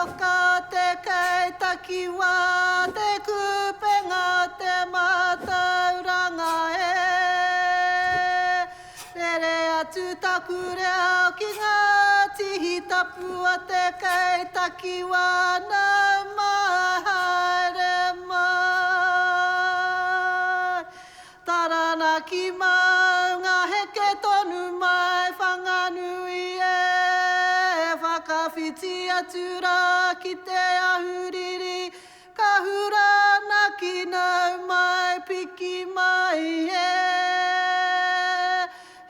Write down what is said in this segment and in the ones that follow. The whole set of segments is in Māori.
oka te kei takiwa, te kupenga te mātauranga Rere atu taku reo ki ngā tihi tapu o te kei takiwa nau mahaere mai. Taranaki mau ngā heke tonu mai whanganui whakawhiti atu rā ki te ahuriri, ka hurana ki nau mai piki mai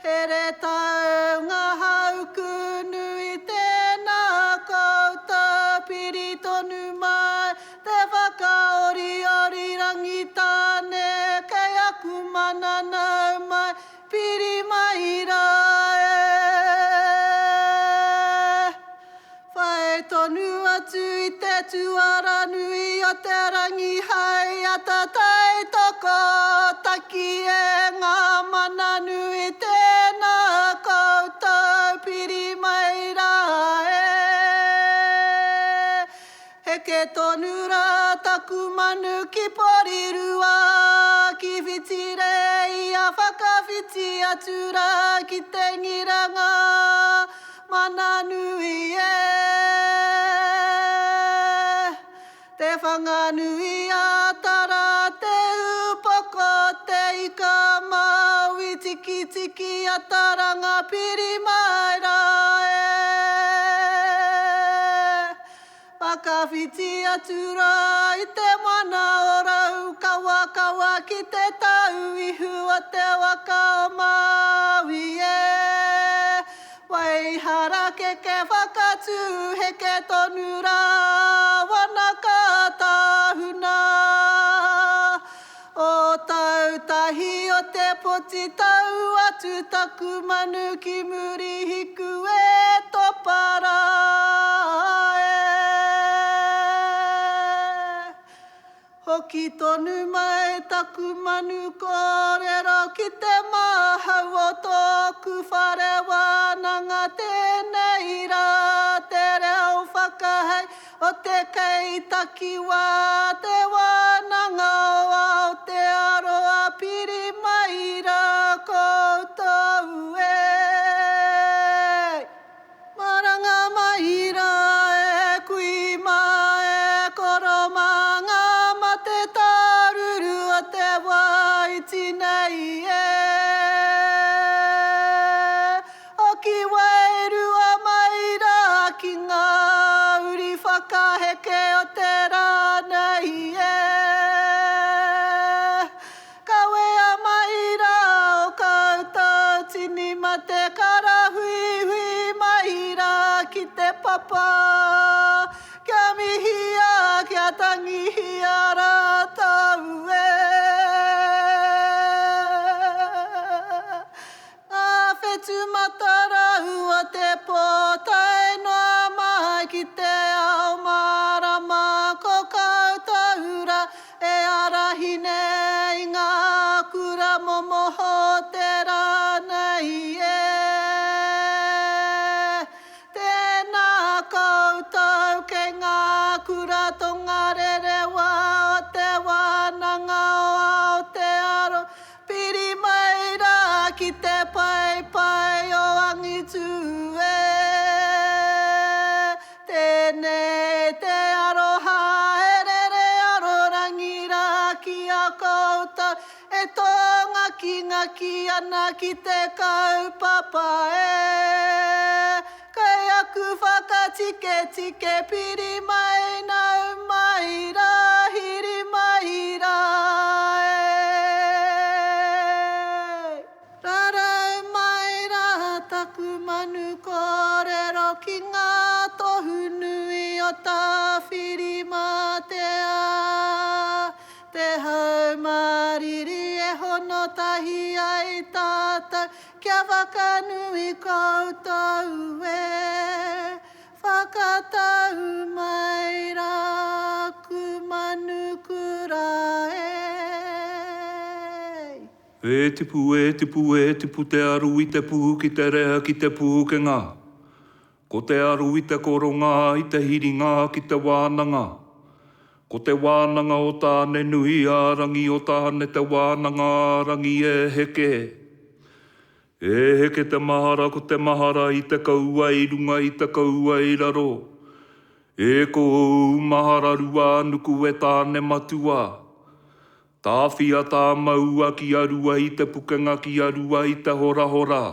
Here tau ngā hauku nui tēnā koutou piri tonu mai, te whakaori rangitāne, kei aku mana nau mai, piri mai rae. Whae tonu atu i te tuara nui o te rangi hai ata tai toko taki ngā mana nui tēnā koutou piri mai rae. Heke tonu rā taku manu ki porirua, ki whitire ia whakawhiti atu rā ki te ngiranga mana nui Te whanganui atara te upoko te ika maui tiki ataranga piri mai rae. Whakawhiti atu rā i te mana o rau kawa ki te tau ihu o te waka o Maui Waiharakeke Whakatū heke tonu rā Wanaka Tahuna Ōtautahi Ōtepoti tau atu taku manu ki muri hiku topara Hoki tonu mai taku manu kōrero ki te mahau o tōku whare wānanga tēnei rā te reo whakahei o te kei takiwa te wānanga o Aotearoa piri mai rā koutou Maranga mai rā kui mai koromanga te taruru o te waiti nei O ki wairua mai rā ki ngā uri whakaheke o te rā nei Ka wea mai rā o koutou tini ma te karahui mai rā ki te papa Kia mihia, kia tangihia rā tau Ngā whetu matarau o te pōtai noa mai ki te ao marama ko koutou rā arahine i ngā kura momoho te rā nei Tēnā koutou ke ngā kura tongarere wā o te wānanga o Aotearo piri mai rā ki te pai o angitu Tēnei te aroha rere aro rangi rā ki a koutou tonga ki ngaki ana ki te kaupapa Kai aku whakatike piri mai nau mai rā, hiri mai rā Rarau mai rā taku manu kōrero ki ngā tohu nui o tā whiri mātea Te haumariri hono tahi ai tātou Kia whakanui koutou Whakatau mai rā ku manuku rā E tipu te aru i te pū ki te rea ki te pūkenga. Ko te aru i te koronga, i te hiringa ki te wānanga. Ko te wānanga o tāne nui ārangi o tāne te wānanga ārangi e heke. E heke te mahara ko te mahara i te kaua i runga i te kaua i raro. E ko mahara rua nuku e tāne matua. Tāwhia tā maua ki arua i te pukenga ki arua i te hora hora.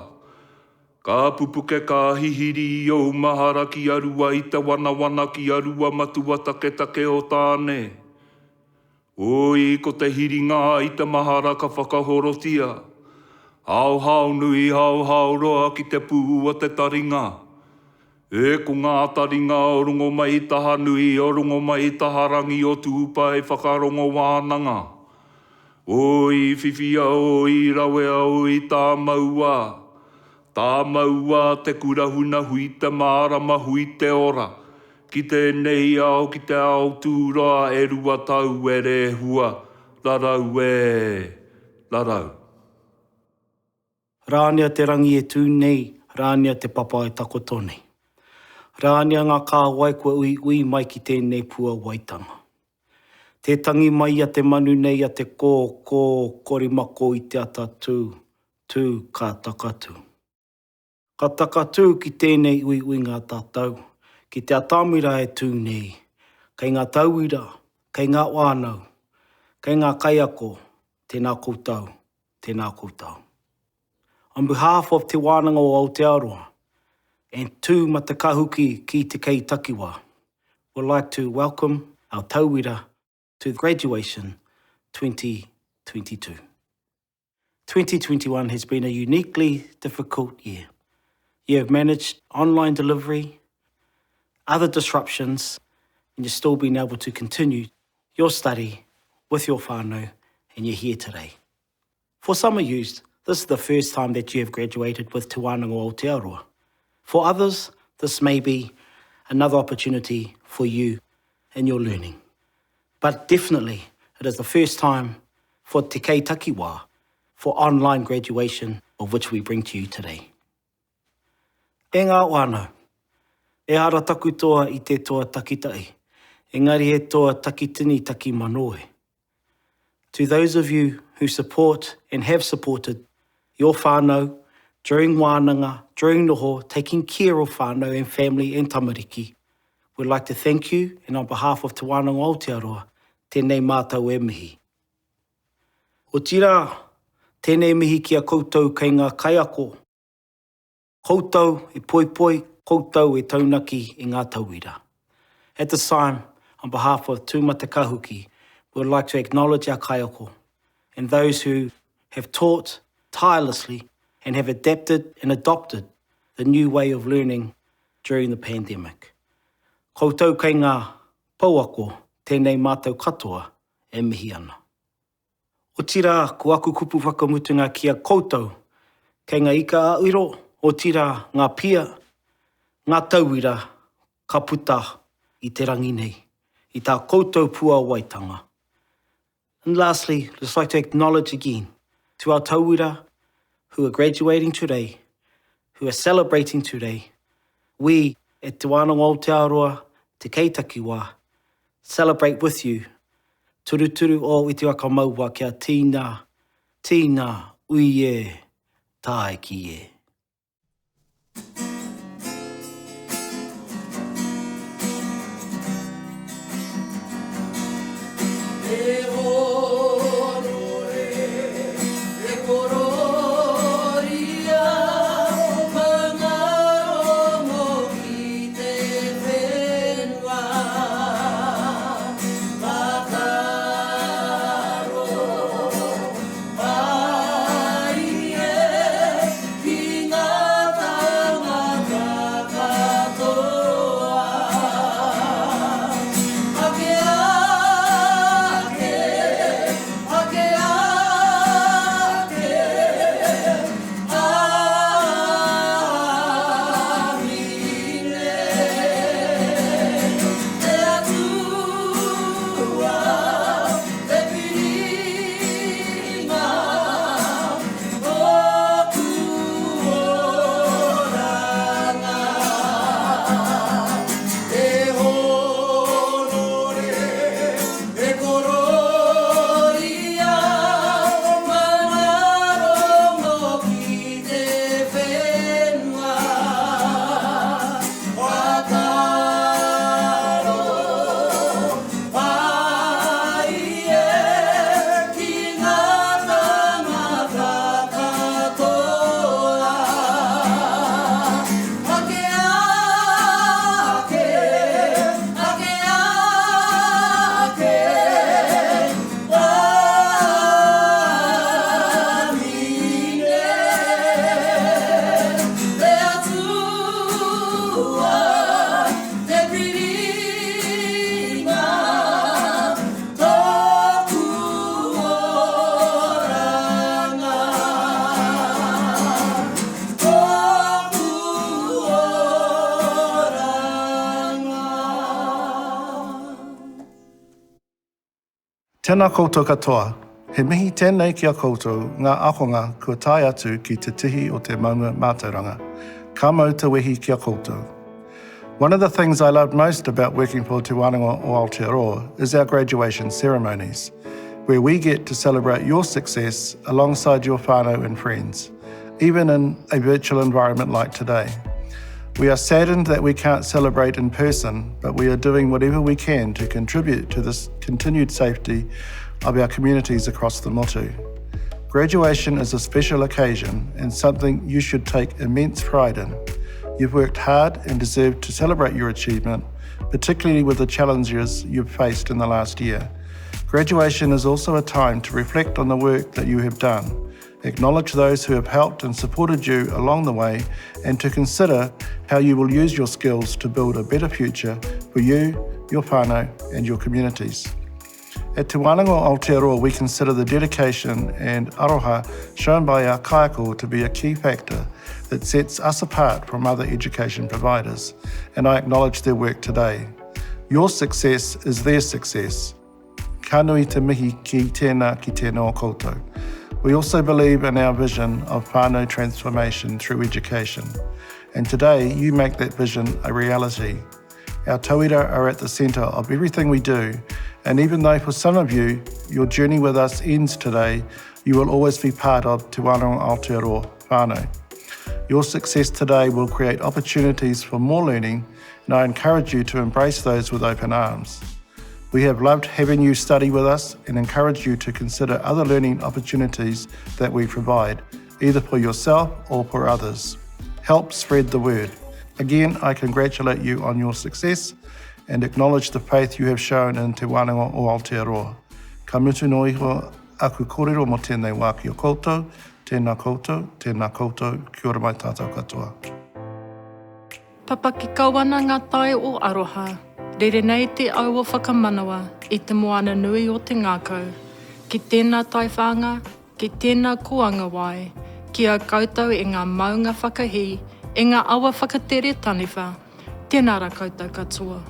Ka pupuke ka hihiri o mahara ki arua i te wana wana ki arua matua take take o tāne. Oi ko te hiringa i te mahara ka whakahorotia. Hau hau nui hau hau roa ki te pū o te taringa. E ko ngā taringa o rungo mai taha nui o rungo mai taha rangi o tūpai whakarongo wānanga. Oi whiwhia oi rawea oi tā maua. Tā maua te kurahuna hui te mārama hui te ora. Ki te nei au ki te ao tūroa e rua tau e re hua. Larau e, larau. Rānia te rangi e tū nei, rānia te papa e takotone. Rānia ngā kā waikua ui ui mai ki tēnei Puāwaitanga. Te tangi mai a te manu nei a te kō korimako i te ata tū ka takatū. Ka takatū ki tēnei ui ui ngā tātou, ki te atamira e tū nei, kei ngā tauira, kei ngā wānau, kei ngā kaiako, tēnā koutou, tēnā koutou. On behalf of Te Wānanga o Aotearoa and tū matakahuki ki te kei takiwa, we'd like to welcome our tauira to graduation 2022. 2021 has been a uniquely difficult year. You have managed online delivery, other disruptions, and you've still been able to continue your study with your whānau, and you're here today. For some of you, this is the first time that you have graduated with Te Wānanga o Aotearoa. For others, this may be another opportunity for you in your learning. But definitely, it is the first time for Te Kei Takiwā, for online graduation, of which we bring to you today. E ngā wānau, e ara taku toa i te toa takitai, engari he toa takitini taki manoe. To those of you who support and have supported your whānau during wānanga, during noho, taking care of whānau and family and tamariki, we'd like to thank you, and on behalf of Te Wānanga o Aotearoa, tēnei mātou e mihi. O tira, tēnei mihi ki a koutou kei ngā kaiako. Koutou e poipoi, koutou e taunaki i ngā tauira. At this time, on behalf of Tū Matakahuki, we would like to acknowledge our kaiako and those who have taught tirelessly and have adapted and adopted the new way of learning during the pandemic. Koutou kei ngā pauako, tēnei mātou katoa e mihi ana. O tira, ko aku kupu whakamutunga ki a koutou, kei ngā ika a iro, o tira ngā pia, ngā tauira, ka puta i te rangi nei, i tā koutou Puāwaitanga. And lastly, I'd just like to acknowledge again to our tauira who are graduating today, who are celebrating today. We at Te Wānanga o Aotearoa, Te Kei Takiwā, celebrate with you. Turuturu o iti waka maua kia tīnā, ui e, tae ki e. Ki ngā taonga Tēnā koutou katoa, he mihi tēnei ki a koutou ngā akonga kua tae atu ki te tihi o te maunga mātauranga. Ka mau te wehi ki a koutou. One of the things I loved most about working for Te Wānanga o Aotearoa is our graduation ceremonies, where we get to celebrate your success alongside your whānau and friends, even in a virtual environment like today. We are saddened that we can't celebrate in person, but we are doing whatever we can to contribute to this continued safety of our communities across the motu. Graduation is a special occasion and something you should take immense pride in. You've worked hard and deserve to celebrate your achievement, particularly with the challenges you've faced in the last year. Graduation is also a time to reflect on the work that you have done, acknowledge those who have helped and supported you along the way, and to consider how you will use your skills to build a better future for you, your whānau, and your communities. At Te Wānanga o Aotearoa, we consider the dedication and aroha shown by our kaiako to be a key factor that sets us apart from other education providers, and I acknowledge their work today. Your success is their success. Ka nui te mihi ki tēnā ki tēnā o koutou. We also believe in our vision of whānau transformation through education, and today you make that vision a reality. Our tauira are at the centre of everything we do, and even though for some of you, your journey with us ends today, you will always be part of Te Wānanga o Aotearoa whānau. Your success today will create opportunities for more learning, and I encourage you to embrace those with open arms. We have loved having you study with us and encourage you to consider other learning opportunities that we provide, either for yourself or for others. Help spread the word. Again, I congratulate you on your success and acknowledge the faith you have shown in Te Wānanga o Aotearoa. Ka mutu no iho aku kōrero mo tēnei wā ki o koutou, tēnā koutou, kia ora mai tātou katoa. Papa ki kawana ngā tae o aroha, rere nei te au o whakamanawa i te moana nui o te ngākau, ki tēnā tai whanga, ki tēnā kuanga wai, ki a koutou e ngā maunga whakahi, e ngā awa whakatere taniwha, tēnā ra koutou katoa.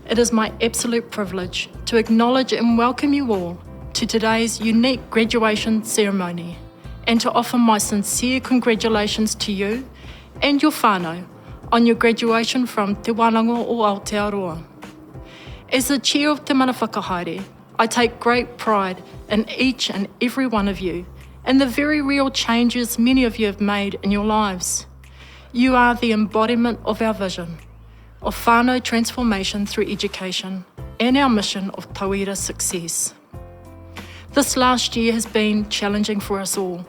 It is my absolute privilege to acknowledge and welcome you all to today's unique graduation ceremony and to offer my sincere congratulations to you and your whānau on your graduation from Te Wānanga o Aotearoa. As the chair of Te Mana Whakahaere, I take great pride in each and every one of you and the very real changes many of you have made in your lives. You are the embodiment of our vision of whānau transformation through education and our mission of tauira success. This last year has been challenging for us all,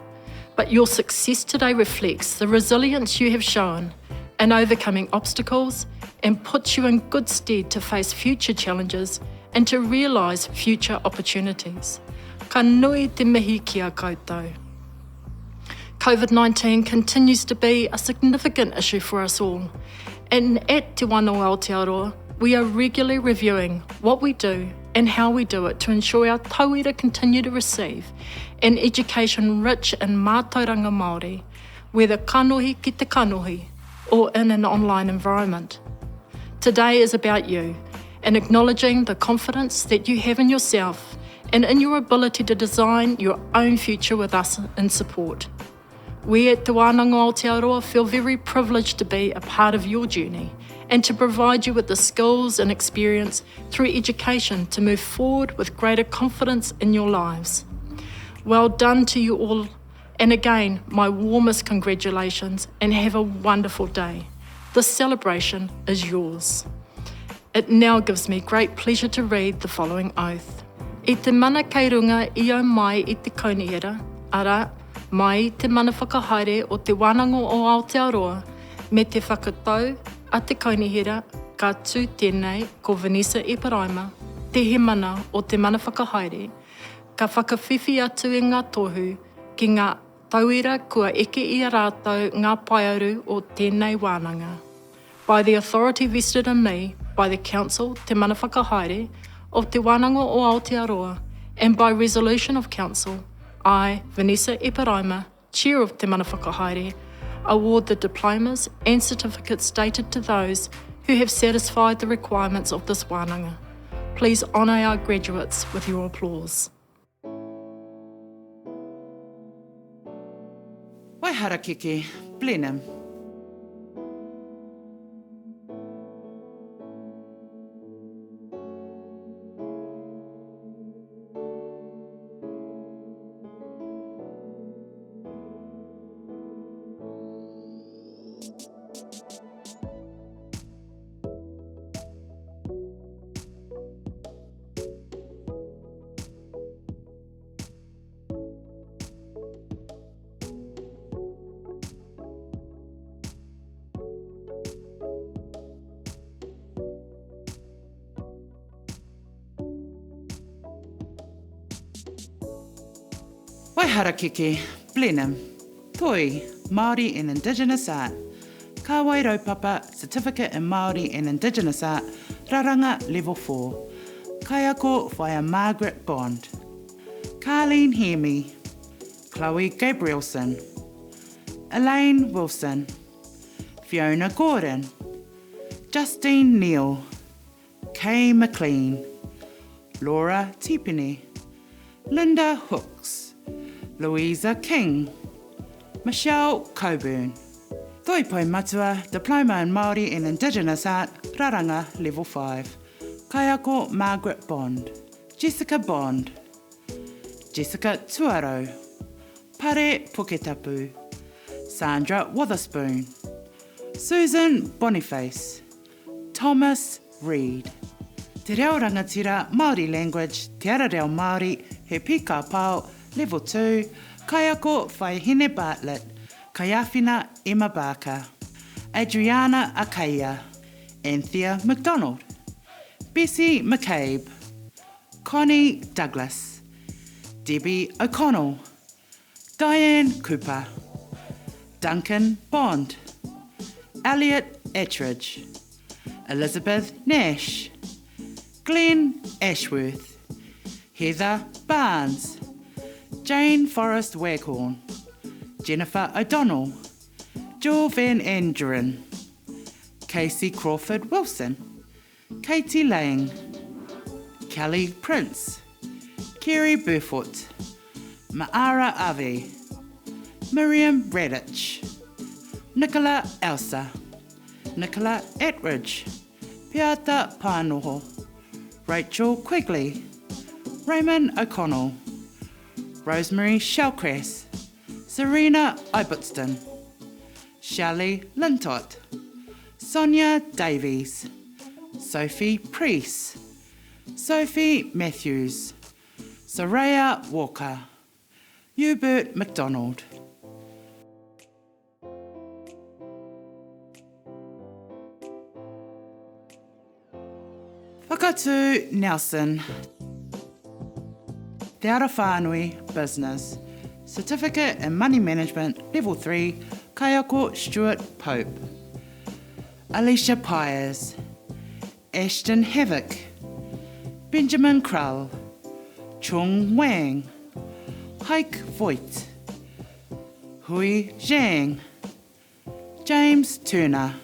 but your success today reflects the resilience you have shown in overcoming obstacles and puts you in good stead to face future challenges and to realise future opportunities. Ka nui te mihi ki a koutou. COVID-19 continues to be a significant issue for us all, and at Te Wānanga o Aotearoa, we are regularly reviewing what we do and how we do it to ensure our tauira continue to receive an education rich in mātauranga Māori, whether kanohi ki te kanohi or in an online environment. Today is about you and acknowledging the confidence that you have in yourself and in your ability to design your own future with us in support. We at Te Wānanga o Aotearoa feel very privileged to be a part of your journey and to provide you with the skills and experience through education to move forward with greater confidence in your lives. Well done to you all, and again, my warmest congratulations and have a wonderful day. This celebration is yours. It now gives me great pleasure to read the following oath. I te mana kei runga i au mai i te kauniera, ara, mai te mana whakahaere o Te Wānanga o Aotearoa, me te whakatau a te kaunihira, ka tū tēnei ko Vanessa Eparaima, te he mana o te mana whakahaere, ka whakawhiwhi atu i ngā tohu, ki ngā tauira kua eke i a rātou ngā paiauru o tēnei wānanga. By the authority vested in me, by the Council Te Mana Whakahaere of Te Wānanga o Aotearoa, and by resolution of Council, I, Vanessa Eparaima, Chair of Te Mana Whakahaere, award the diplomas and certificates dated to those who have satisfied the requirements of this wānanga. Please honour our graduates with your applause. Waiharakeke, Blenheim. Waiharakeke, Blenheim. Toi, Māori and Indigenous Art. Ka Wairopapa, Certificate in Māori and Indigenous Art, Raranga Level 4. Kaiako via Margaret Bond. Carleen Hemi. Chloe Gabrielson. Elaine Wilson. Fiona Gordon. Justine Neal. Kay McLean. Laura Tipene. Linda Hooks. Louisa King. Michelle Coburn. Toipai Matua, Diploma in Māori and Indigenous Art, Raranga Level 5. Kaiako Margaret Bond. Jessica Bond. Jessica Tuaro. Pare Puketapu. Sandra Witherspoon. Susan Boniface. Thomas Reed. Te reo rangatira Māori language, te ara reo Māori, he pika pao, Level 2, Kaiako Whaihine Bartlett, Kaiawhina Emma Barker, Adriana Akaya, Anthea McDonald, Bessie McCabe, Connie Douglas, Debbie O'Connell, Diane Cooper, Duncan Bond, Elliot Ettridge, Elizabeth Nash, Glenn Ashworth, Heather Barnes, Jane Forrest Waghorn, Jennifer O'Donnell, Jill Van Anderen, Casey Crawford Wilson, Katie Lang, Kelly Prince, Kerry Burfoot, Ma'ara Ave, Miriam Radich, Nicola Elsa, Nicola Etridge, Piata Pānoho, Rachel Quigley, Raymond O'Connell, Rosemary Shellcrest, Serena Ibutston, Shelley Lintott, Sonia Davies, Sophie Priest, Sophie Matthews, Soraya Walker, Hubert McDonald. Whakatū Nelson. Te Ara Whānui Business. Certificate in Money Management, Level 3, Kaiako Stuart Pope. Alicia Pyers. Ashton Havoc. Benjamin Krull. Chung Wang. Heike Voigt. Hui Zhang. James Turner.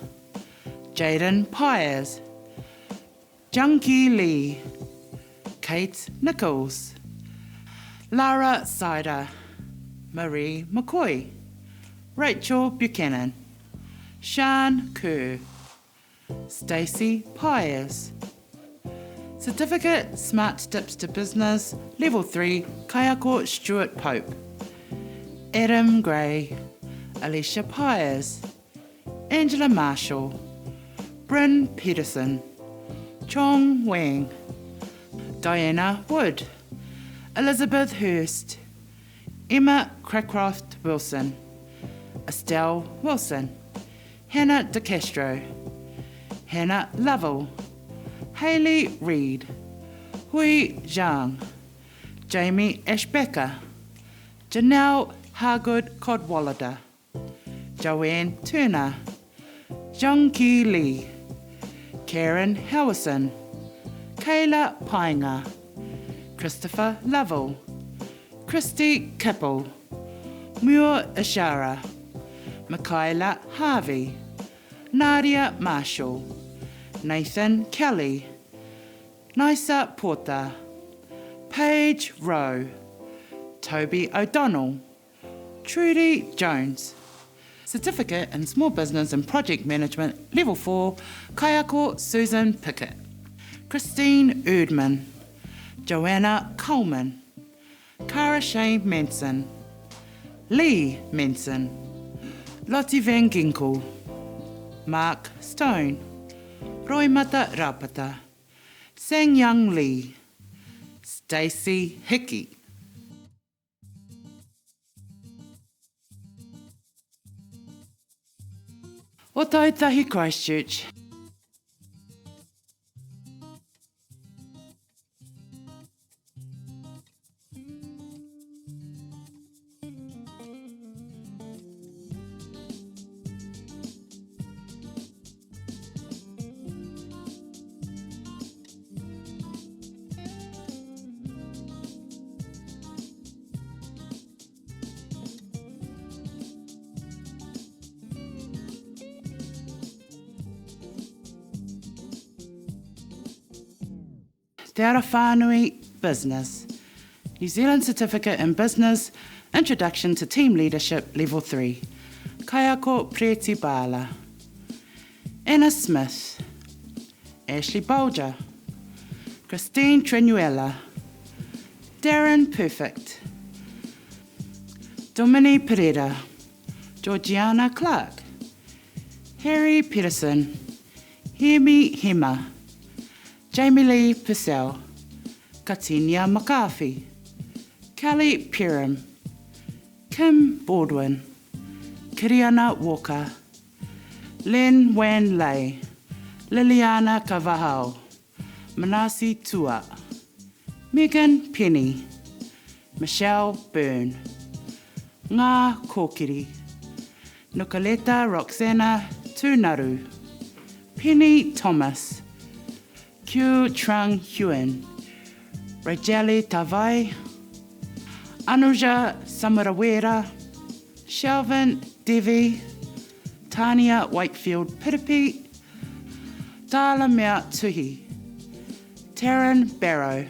Jaden Pyers. Junkie Lee. Kate Nichols. Lara Sider, Marie McCoy, Rachel Buchanan, Sian Kerr, Stacey Pyers. Certificate Smart Tips to Business, Level 3, Kaiako Stuart Pope. Adam Gray, Alicia Pyers, Angela Marshall, Bryn Peterson, Chong Wang, Diana Wood, Elizabeth Hurst, Emma Cracroft Wilson, Estelle Wilson, Hannah De Castro, Hannah Lovell, Hayley Reid, Hui Zhang, Jamie Ashbecker, Janelle Hargood Codwallader, Joanne Turner, Zhang Ki Lee, Karen Howison, Kayla Painga, Christopher Lovell, Christy Kippel, Muir Ishara, Michaela Harvey, Nadia Marshall, Nathan Kelly, Nisa Porter, Paige Rowe, Toby O'Donnell, Trudy Jones. Certificate in Small Business and Project Management, Level 4, Kayako Susan Pickett. Christine Erdman, Joanna Coleman, Cara Shane Manson, Lee Manson, Lottie Van Ginkel, Mark Stone, Roy Mata Rapata, Sang Young Lee, Stacey Hickey. Ōtautahi Christchurch. Te ara whānui Business. New Zealand Certificate in Business, Introduction to Team Leadership, Level 3. Kayako Preti Bala. Anna Smith. Ashley Bolger. Christine Trenuela. Darren Perfect. Domini Pereira. Georgiana Clark. Harry Peterson. Hemi Hema. Jamie Lee Purcell, Katinia McCarthy, Kelly Piram, Kim Baldwin, Kiriana Walker, Lynn Wan Lay, Liliana Cavahau, Manasi Tua, Megan Penny, Michelle Byrne, Ngā Kōkiri, Nukaleta Roxana Tunaru, Penny Thomas, Q Trung Huen, Rajali Tavai, Anuja Samarawera, Shelvin Devi, Tania Wakefield Piripi, Dala Mea Tuhi, Taryn Barrow,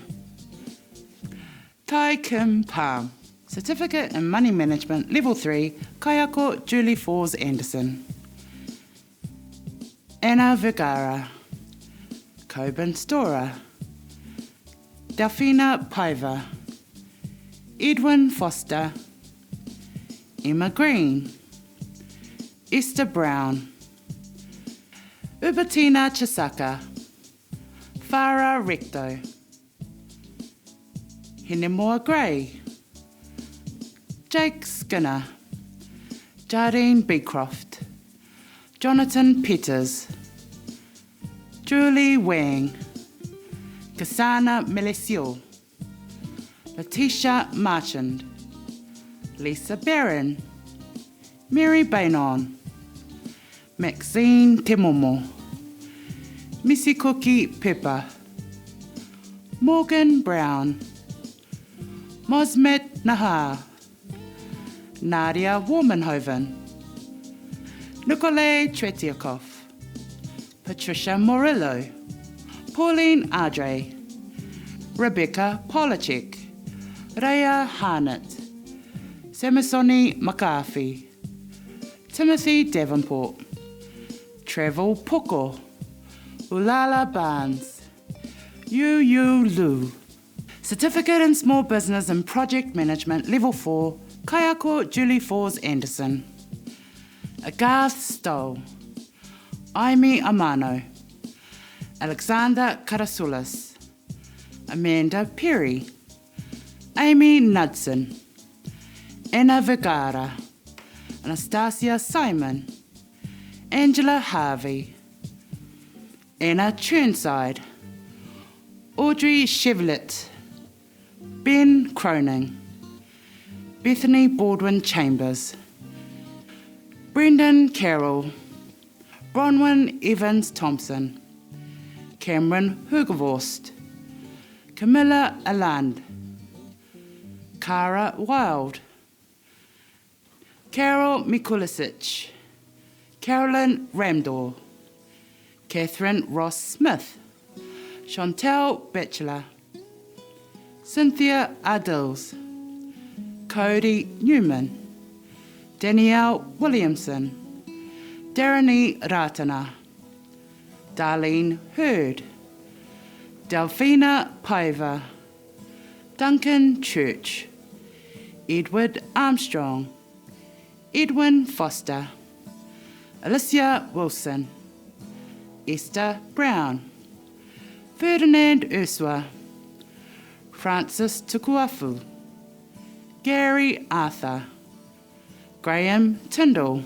Tai Kim Palm, Certificate in Money Management, Level 3, Kayako Julie Fours Anderson, Anna Vergara, Coben Stora, Delphina Paiva, Edwin Foster, Emma Green, Esther Brown, Ubertina Chisaka, Farah Recto, Hinemoa Gray, Jake Skinner, Jardine Beecroft, Jonathan Peters, Julie Wang, Kasana Melesio, Letitia Marchand, Lisa Barron, Mary Bainon, Maxine Temomo, Missy Cookie Pepper, Morgan Brown, Mosmet Nahar, Nadia Warmanhoven, Nikolai Tretiakov, Patricia Morillo, Pauline Adre, Rebecca Polachek, Rhea Harnett, Samasoni McCarthy, Timothy Davenport, Trevor Poko, Ulala Barnes, Yu Lu. Certificate in Small Business and Project Management, Level 4, Kayako Julie Fours Anderson, Agath Stoll, Aimee Amano, Alexander Karasulis, Amanda Perry, Amy Knudsen, Anna Vergara, Anastasia Simon, Angela Harvey, Anna Churnside, Audrey Chevlet, Ben Croning, Bethany Baldwin Chambers, Brendan Carroll, Bronwyn Evans Thompson, Cameron Hugevorst, Camilla Aland, Cara Wild, Carol Mikulisic, Carolyn Ramdor, Catherine Ross Smith, Chantel Batchelor, Cynthia Adils, Cody Newman, Danielle Williamson, Darren Ratana, Darlene Hurd, Delphina Paiva, Duncan Church, Edward Armstrong, Edwin Foster, Alicia Wilson, Esther Brown, Ferdinand Ursua, Francis Tukuafu, Gary Arthur, Graham Tyndall,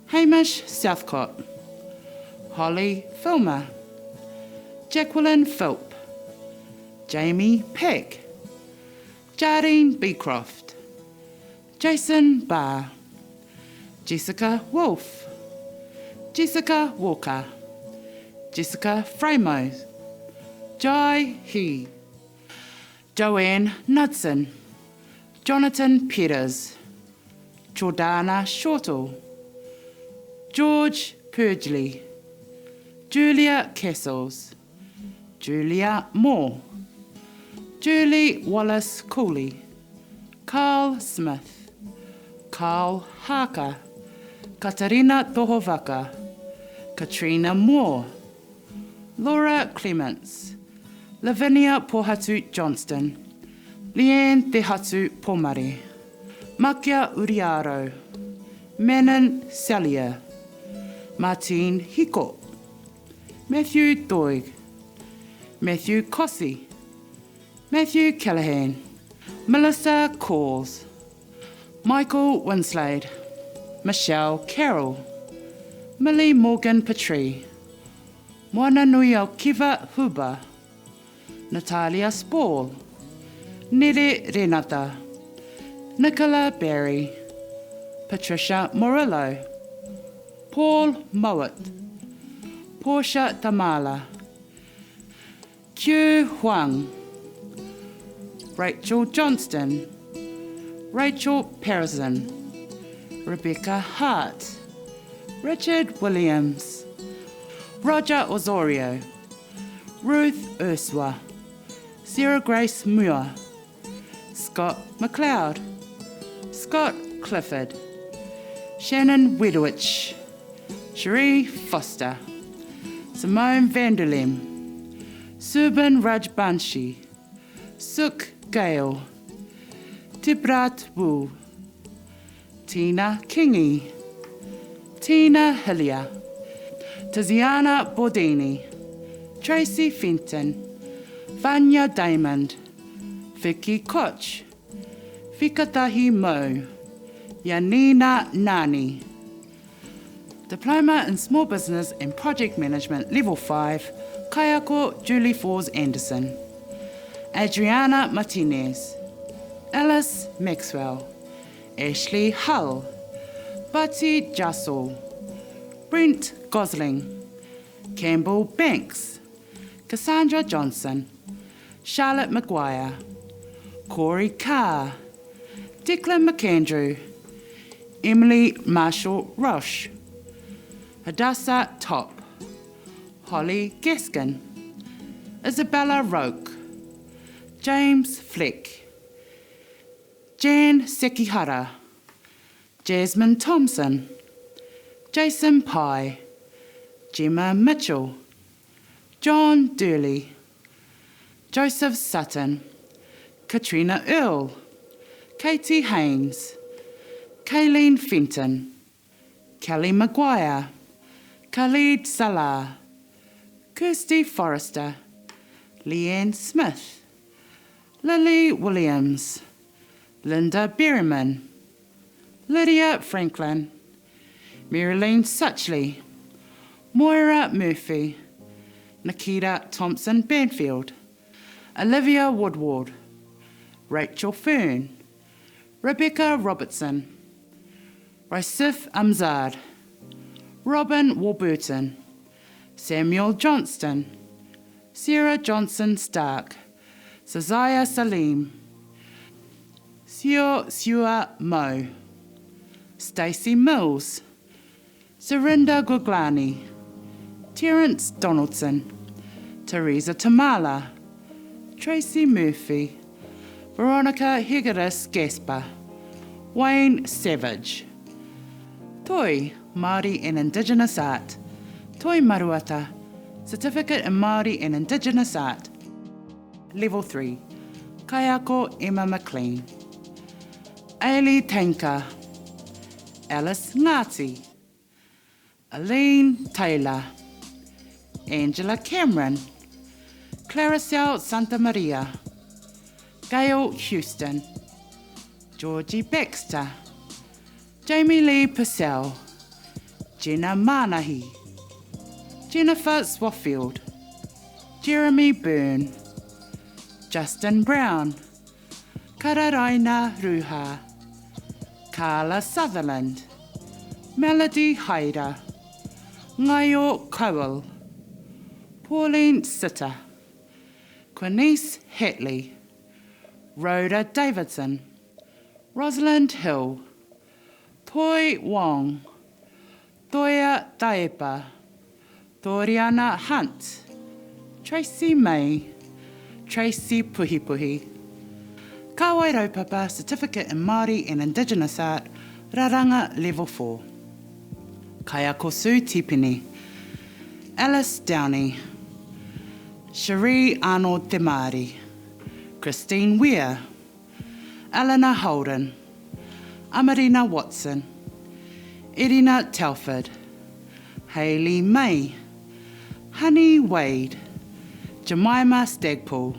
Hamish Southcott, Holly Filmer, Jacqueline Philp, Jamie Peck, Jardine Beecroft, Jason Barr, Jessica Wolfe, Jessica Walker, Jessica Framos, Jai He, Joanne Knudsen, Jonathan Peters, Jordana Shortall, George Purgley, Julia Castles, Julia Moore, Julie Wallace Cooley, Carl Smith, Carl Harker, Katarina Tohovaka, Katrina Moore, Laura Clements, Lavinia Pohatu Johnston, Leanne Te Hatu Pomare, Makia Uriaro, Manon Sellier, Martine Hiko, Matthew Doig, Matthew Cossey, Matthew Callahan, Melissa Cawes, Michael Winslade, Michelle Carroll, Millie Morgan Petrie, Moana Nui o Kiva Huba, Natalia Spall, Nere Renata, Nicola Berry, Patricia Morillo, Paul Mowat, Portia Tamala, Q Huang, Rachel Johnston, Rachel Parison, Rebecca Hart, Richard Williams, Roger Osorio, Ruth Urswa, Sarah Grace Muir, Scott McLeod, Scott Clifford, Shannon Wedowich, Cherie Foster, Simone Vanderlem, Subin Rajbanshi, Suk Gale, Tibrat Wu, Tina Kingy, Tina Hillier, Tiziana Bordini, Tracy Fenton, Vanya Diamond, Vicky Koch, Whakatū Mo, Yanina Nani. Diploma in Small Business and Project Management Level 5, Kayako Julie Fours Anderson, Adriana Martinez, Alice Maxwell, Ashley Hull, Bati Jassel, Brent Gosling, Campbell Banks, Cassandra Johnson, Charlotte Maguire, Corey Carr, Declan McAndrew, Emily Marshall Roche, Hadassah Top, Holly Gaskin, Isabella Roke, James Fleck, Jan Sekihara, Jasmine Thompson, Jason Pye, Gemma Mitchell, John Durley, Joseph Sutton, Katrina Earle, Katie Haynes, Kayleen Fenton, Kelly Maguire, Khalid Salah, Kirsty Forrester, Leanne Smith, Lily Williams, Linda Berryman, Lydia Franklin, Marilyn Suchley, Moira Murphy, Nikita Thompson Banfield, Olivia Woodward, Rachel Fern, Rebecca Robertson, Raisif Amzad, Robin Warburton, Samuel Johnston, Sarah Johnson Stark, Saziah Salim, Seo Sua Mo, Stacey Mills, Serinda Guglani, Terence Donaldson, Teresa Tamala, Tracy Murphy, Veronica Higaris Gasper, Wayne Savage. Toi, Māori and Indigenous Art. Toi Maruata, Certificate in Māori and Indigenous Art. Level 3, Kaiako Emma McLean. Ailey Tanka, Alice Ngati, Aline Taylor, Angela Cameron, Claricel Santa Maria, Gail Houston, Georgie Baxter, Jamie Lee Purcell, Jenna Manahi, Jennifer Swaffield, Jeremy Byrne, Justin Brown, Kararaina Ruha, Carla Sutherland, Melody Haida, Ngaio Cowell, Pauline Sitter, Quinice Hatley, Rhoda Davidson, Rosalind Hill, Toi Wong, Toya Taepa, Toriana Hunt, Tracy May, Tracy Puhipuhi. Ka wai raupapa, Certificate in Māori and Indigenous Art, Raranga Level 4. Kaiako Sue Tipini, Alice Downey, Cherie Arnold Te Māori, Christine Weir, Eleanor Holden, Amarina Watson, Irina Telford, Hayley May, Honey Wade, Jemima Stagpool,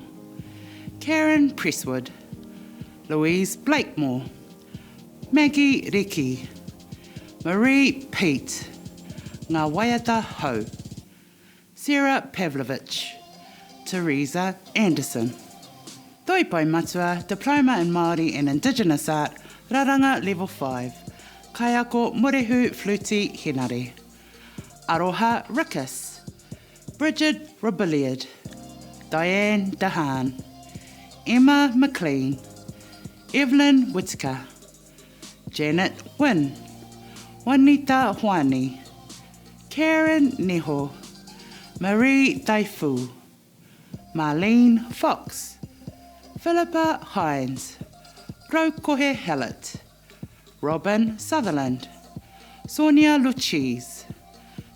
Karen Presswood, Louise Blakemore, Maggie Riki, Marie Pete, Ngā Waiata Ho, Sarah Pavlovich, Teresa Anderson. Toi pai matua, Diploma in Māori and Indigenous Art, Raranga Level 5, Kaiako Morehu Fluti Henare, Aroha Rikas, Bridget Robilliard, Diane Dahan, Emma McLean, Evelyn Whitaker, Janet Wynne, Juanita Huani, Karen Neho, Marie Daifu, Marlene Fox, Philippa Hines, Rokohe Hallett, Robin Sutherland, Sonia Luchis,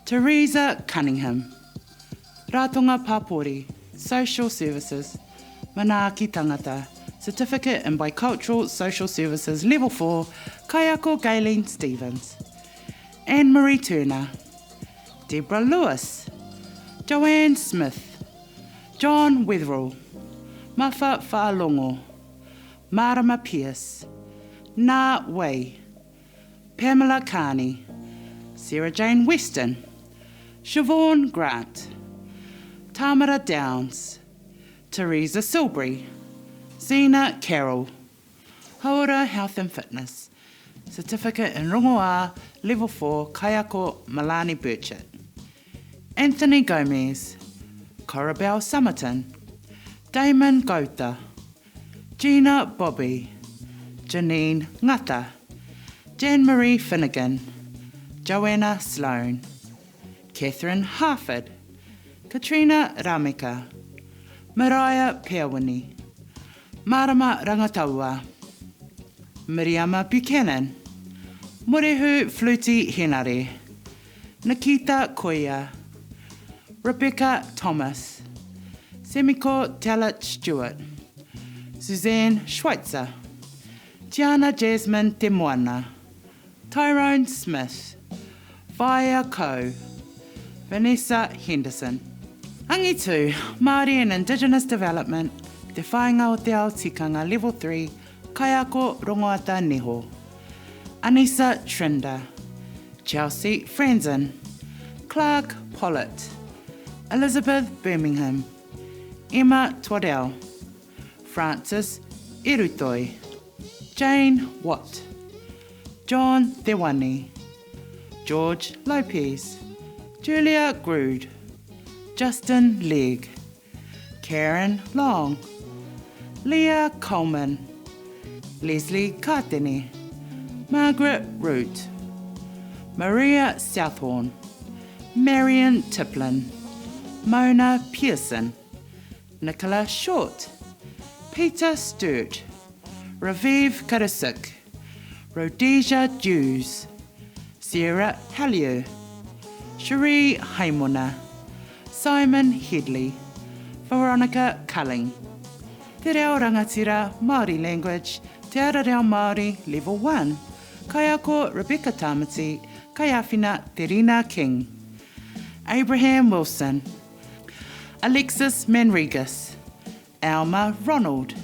Teresa Cunningham, Ratonga Papori, Social Services, Manaaki Tangata, Certificate in Bicultural Social Services Level 4, Kaiako Gayleen Stevens, Anne-Marie Turner, Deborah Lewis, Joanne Smith, John Wetherall, Mafa Whaalongo, Marama Pierce, Na Wei, Pamela Carney, Sarah Jane Weston, Siobhan Grant, Tamara Downs, Teresa Silbury, Zena Carroll, Haura Health and Fitness, Certificate in Rongoā, Level 4, Kaiako Milani Burchett, Anthony Gomez, Corabelle Summerton, Damon Gauta, Gina Bobby, Janine Ngata, Jan-Marie Finnegan, Joanna Sloan, Catherine Harford, Katrina Ramika, Mariah Peawini, Marama Rangataua, Miriama Buchanan, Morehu Fluti Henare, Nikita Koya, Rebecca Thomas, Semiko Talat Stewart, Suzanne Schweitzer, Gianna Jasmine Temoana, Tyrone Smith, Via Ko, Vanessa Henderson. Angitu, Māori and Indigenous Development, Te Whāinga o Te Ao Tikanga Level 3, Kaiako Rongoata Neho. Anissa Trinder, Chelsea Franzen, Clark Pollitt, Elizabeth Birmingham, Emma Twaddell, Francis Irutoi, Jane Watt, John Dewani, George Lopez, Julia Grood, Justin Legg, Karen Long, Leah Coleman, Leslie Katene, Margaret Root, Maria Southorn, Marion Tiplin, Mona Pearson, Nicola Short, Peter Sturt, Raviv Karasik, Rhodesia Dews, Sarah Hallier, Cherie Haimona, Simon Headley, Veronica Culling. Te reo rangatira Māori language, Te ara reo Māori level 1, Kaiako Rebecca Tamati, Kaiawhina Terina King, Abraham Wilson, Alexis Manrigas, Alma Ronald,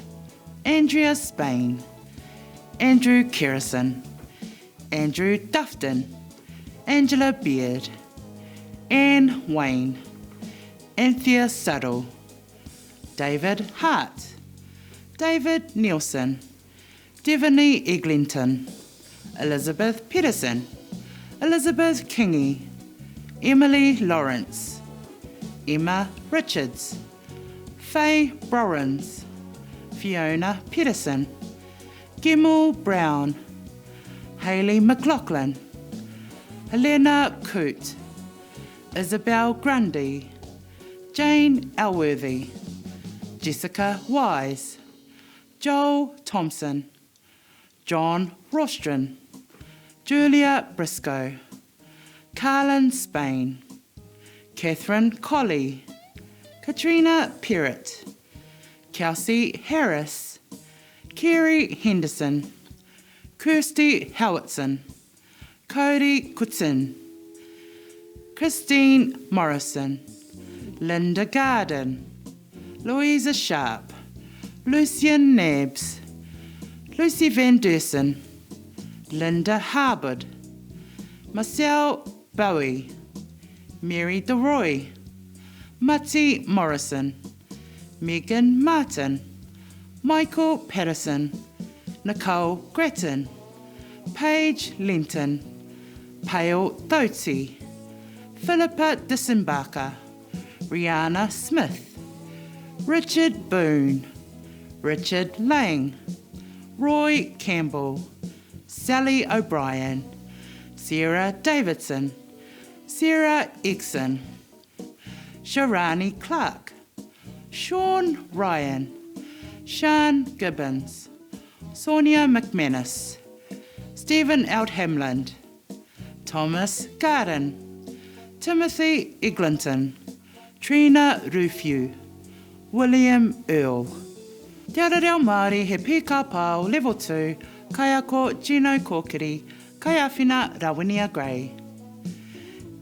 Andrea Spain, Andrew Kerrison, Andrew Dufton, Angela Beard, Anne Wayne, Anthea Suddle, David Hart, David Nielsen, Devony Eglinton, Elizabeth Peterson, Elizabeth Kingy, Emily Lawrence, Emma Richards, Faye Brorans, Fiona Peterson, Gimel Brown, Hayley McLaughlin, Helena Coote, Isabel Grundy, Jane Elworthy, Jessica Wise, Joel Thompson, John Rostron, Julia Briscoe, Carlin Spain, Catherine Colley, Katrina Perrott, Kelsey Harris, Kerry Henderson, Kirsty Howitson, Cody Kutzin, Christine Morrison, Linda Garden, Louisa Sharp, Lucian Nabbs, Lucy Van Dersen, Linda Harbord, Marcel Bowie, Mary DeRoy, Mati Morrison, Megan Martin, Michael Patterson, Nicole Grattan, Paige Linton, Pale Doty, Philippa Disembarker, Rihanna Smith, Richard Boone, Richard Lang, Roy Campbell, Sally O'Brien, Sarah Davidson, Sarah Exon, Sharani Clark, Sean Ryan, Sean Gibbons, Sonia McManus, Stephen Out-Hamland, Thomas Garden, Timothy Eglinton, Trina Rufew, William Earl. Te ara reo Māori he pika pāo level 2, Kaiako Gino Kōkiri, Kaiawhina Rawinia Gray.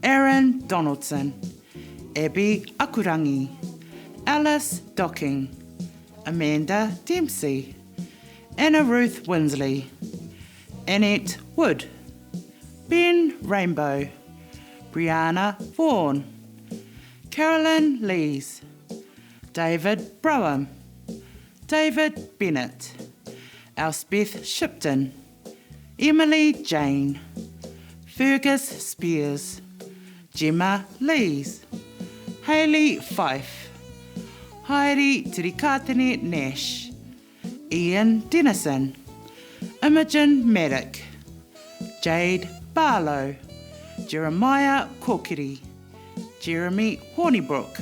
Aaron Donaldson, Abby Akurangi, Alice Docking, Amanda Dempsey, Anna Ruth Winsley, Annette Wood, Ben Rainbow, Brianna Vaughan, Carolyn Lees, David Broham, David Bennett, Elspeth Shipton, Emily Jane, Fergus Spears, Gemma Lees, Hayley Fife, Heidi Tirikatene Nash, Ian Dennison, Imogen Maddock, Jade Barlow, Jeremiah Kōkiri, Jeremy Hornibrook,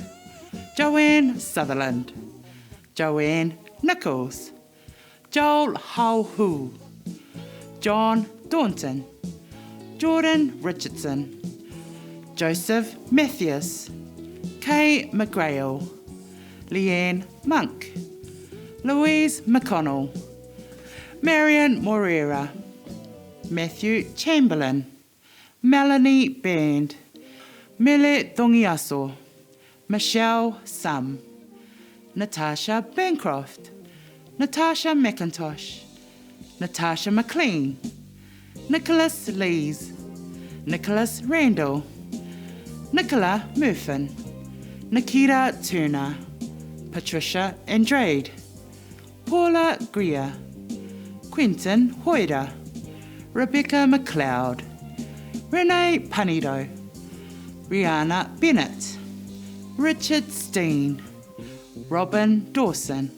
Joanne Sutherland, Joanne Nichols, Joel Hauhu, John Daunton, Jordan Richardson, Joseph Matthews, Kay McGrail, Leanne Monk, Louise McConnell, Marion Moreira, Matthew Chamberlain, Melanie Band, Mele Dongiaso, Michelle Sum, Natasha Bancroft, Natasha McIntosh, Natasha McLean, Nicholas Lees, Nicholas Randall, Nicola Murfin, Nikita Turner, Patricia Andrade, Paula Greer, Quentin Hoyder, Rebecca McLeod, Renee Panido, Rihanna Bennett, Richard Steen, Robin Dawson,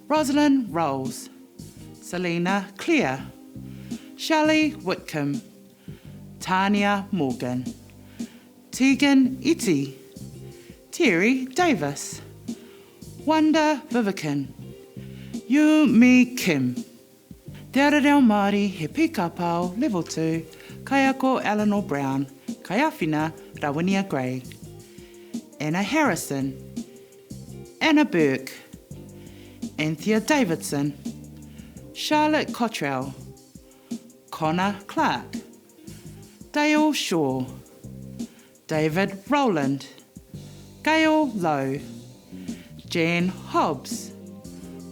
Rosalind Rolls, Selena Clear, Shelley Whitcomb, Tanya Morgan, Tegan Iti, Terry Davis, Wanda Vivican, Yu Mi Kim. Te ara reo Māori he pīkapau level 2, Kaiako Eleanor Brown, Kaiawhina Rawinia Gray, Anna Harrison, Anna Burke, Anthea Davidson, Charlotte Cottrell, Connor Clark, Dale Shaw, David Rowland, Gail Lowe, Jan Hobbs,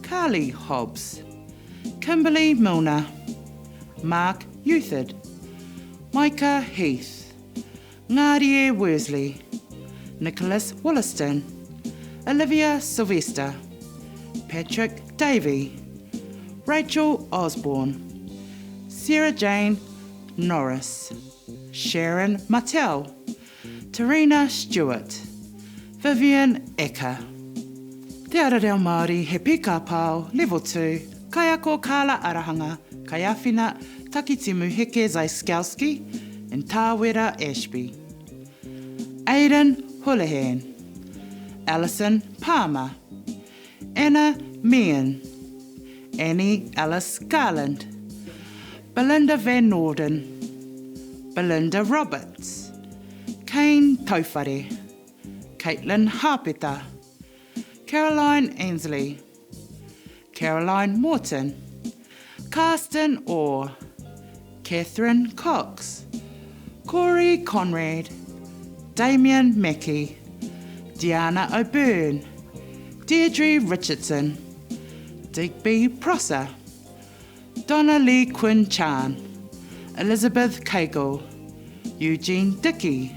Carly Hobbs, Kimberly Milner, Mark Youthard, Micah Heath, Ngarie Worsley, Nicholas Wollaston, Olivia Sylvester, Patrick Davey, Rachel Osborne, Sarah Jane Norris, Sharon Martell, Tarina Stewart, Vivian Ecker. Te ara reo Māori he pīkapau level 2, Kaiako Kala Arahanga, Kaiawhina Takitimu Heke Zaiskowski, and Tāwera Ashby. Aidan Houlihan, Alison Palmer, Anna Meehan, Annie Alice Garland, Belinda Van Norden, Belinda Roberts, Kane Taufare, Caitlin Harpeta, Caroline Ainsley, Caroline Morton, Karsten Orr, Catherine Cox, Corey Conrad, Damien Mackey, Diana O'Byrne, Deirdre Richardson, Digby Prosser, Donna Lee Quinn Chan, Elizabeth Cagle, Eugene Dickey,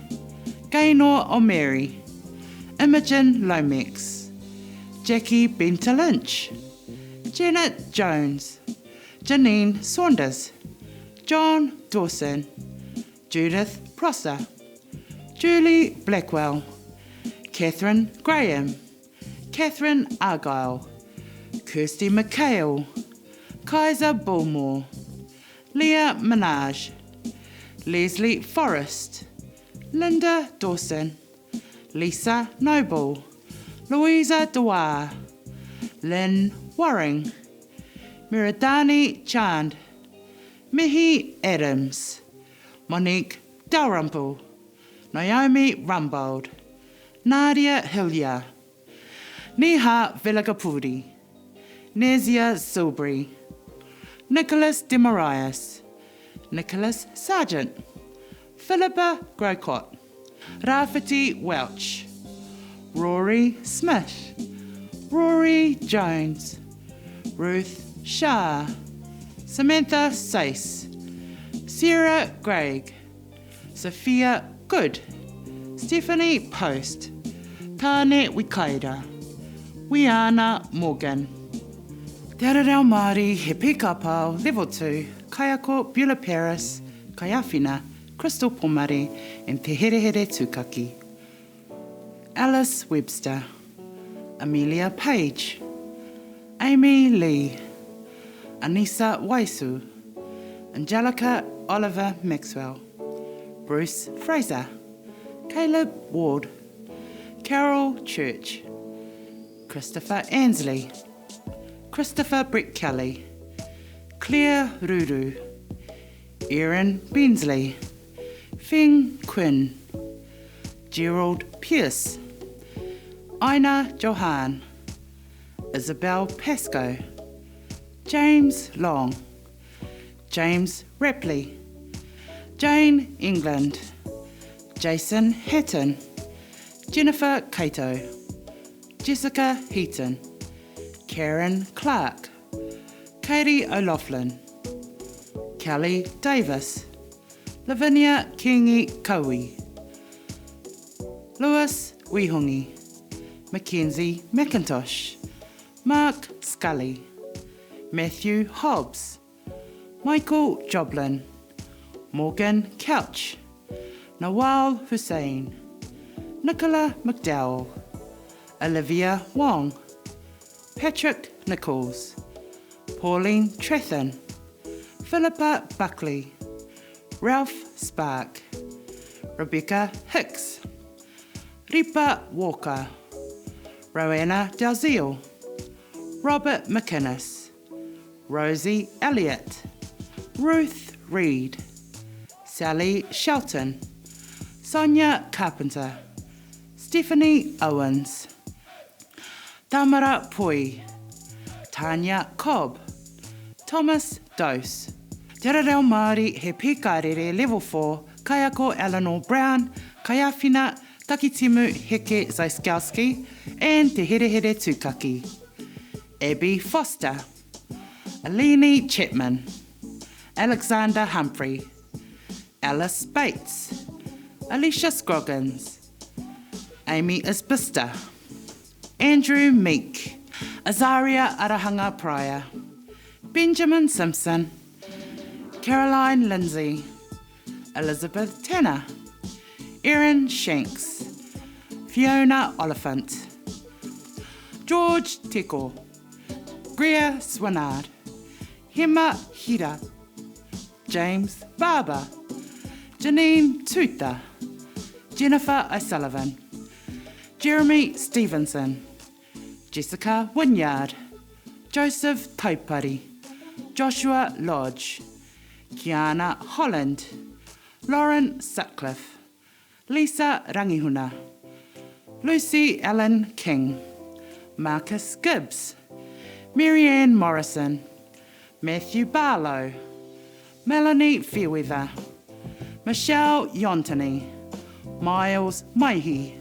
Gaynor O'Mary, Imogen Lomax, Jackie Benta Lynch, Janet Jones, Janine Saunders, John Dawson, Judith Prosser, Julie Blackwell, Catherine Graham, Catherine Argyle, Kirsty McHale, Kaiser Bullmore, Leah Minaj, Leslie Forrest, Linda Dawson, Lisa Noble, Louisa Dwyer, Lynn Waring, Miradani Chand, Mihi Adams, Monique Dalrymple, Naomi Rumbold, Nadia Hillier, Neha Vilagapudi, Nezia Silbury, Nicholas Demarias, Nicholas Sargent, Philippa Grocott, Rafferty Welch, Rory Smith, Rory Jones, Ruth Shah, Samantha Sace, Sarah Greig, Sophia Good, Stephanie Post, Tane Wikaida, Wiana Morgan. Te ara reo Māori he pīkapau level 2, Kaiako Beulah Paris, Kaiawhina, Crystal Pomare, and Te Here Here Tūkaki. Alice Webster, Amelia Page, Amy Lee, Anissa Waisu, Angelica Oliver Maxwell, Bruce Fraser, Caleb Ward, Carol Church, Christopher Ansley, Christopher Brett Kelly, Claire Ruru, Erin Bensley, Feng Quinn, Gerald Pierce, Ina Johan, Isabel Pascoe, James Long, James Rapley, Jane England, Jason Hatton, Jennifer Cato, Jessica Heaton, Karen Clark, Katie O'Loughlin, Kelly Davis, Lavinia Kingi Kowi, Lewis Wihungi, Mackenzie McIntosh, Mark Scully, Matthew Hobbs, Michael Joblin, Morgan Couch, Nawal Hussein, Nicola McDowell, Olivia Wong, Patrick Nichols, Pauline Trethan, Philippa Buckley, Ralph Spark, Rebecca Hicks, Ripa Walker, Rowena Dalziel, Robert McInnes, Rosie Elliott, Ruth Reed, Sally Shelton, Sonia Carpenter, Stephanie Owens, Tamara Pui, Tanya Cobb, Thomas Dose. Te reo Māori he pīkārere level 4, Kaiako Eleanor Brown, Kaiawhina Takitimu Heke Zaiskowski, and Te Here Here Tūkaki. Abby Foster, Alini Chapman, Alexander Humphrey, Alice Bates, Alicia Scroggins, Amy Isbista, Andrew Meek, Azaria Arahanga Pryor, Benjamin Simpson, Caroline Lindsay, Elizabeth Tanner, Erin Shanks, Fiona Oliphant, George Teko, Greer Swinard, Hema Hira, James Barber, Janine Tuta, Jennifer O'Sullivan, Jeremy Stevenson, Jessica Wynyard, Joseph Taipari, Joshua Lodge, Kiana Holland, Lauren Sutcliffe, Lisa Rangihuna, Lucy Ellen King, Marcus Gibbs, Marianne Morrison, Matthew Barlow, Melanie Fairweather, Michelle Yontoni, Miles Maihi,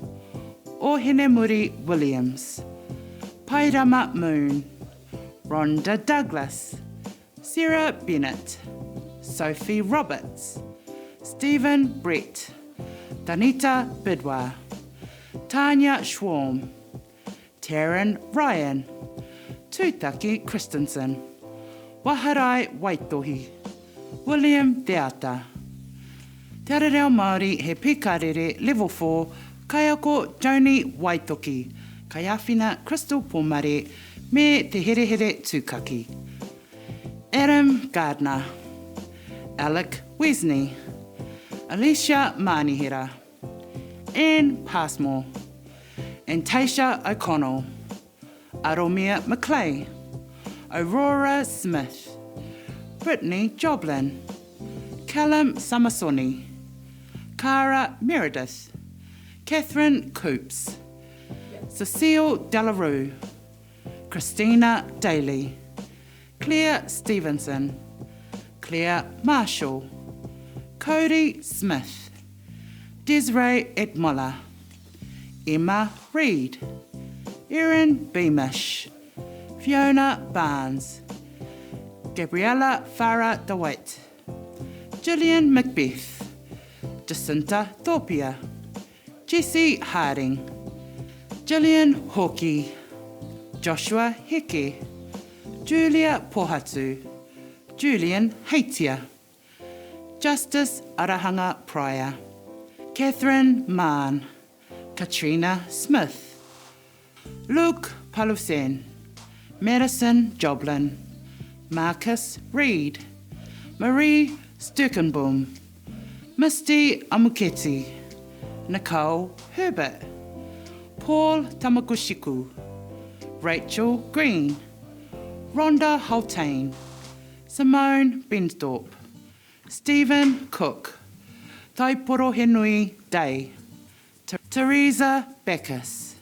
Ohinemuri Williams, Pairama Moon, Rhonda Douglas, Sarah Bennett, Sophie Roberts, Stephen Brett, Danita Bidwa, Tanya Schwarm, Taryn Ryan, Tūtaki Christensen, Waharai Waitohi, William Deata. Te reo Māori he pīkārere level 4, Kaiako Joni Waitoki, Kaiawhina Crystal Pomare, me Te Here Here Tūkaki. Adam Gardner, Alec Wesley, Alicia Manihira, Anne Passmore, and Taisha O'Connell, Aromia McClay, Aurora Smith, Brittany Joblin, Callum Samasoni, Cara Meredith, Catherine Coops, Cecile Delarue, Christina Daly, Claire Stevenson, Claire Marshall, Cody Smith, Desiree Edmola, Emma Reid, Erin Beamish, Fiona Barnes, Gabriella Farah DeWitt, Gillian Macbeth, Jacinta Thorpia, Jessie Harding, Gillian Hawkey, Joshua Heke, Julia Pohatu, Julian Haitia, Justice Arahanga Pryor, Catherine Mann, Katrina Smith, Luke Palusen, Madison Joblin, Marcus Reed, Marie Sturkenboom, Misty Amuketi, Nicole Herbert, Paul Tamakushiku, Rachel Green, Rhonda Holtain, Simone Bensdorp, Stephen Cook, Taiporo Henui Day, Teresa Backus.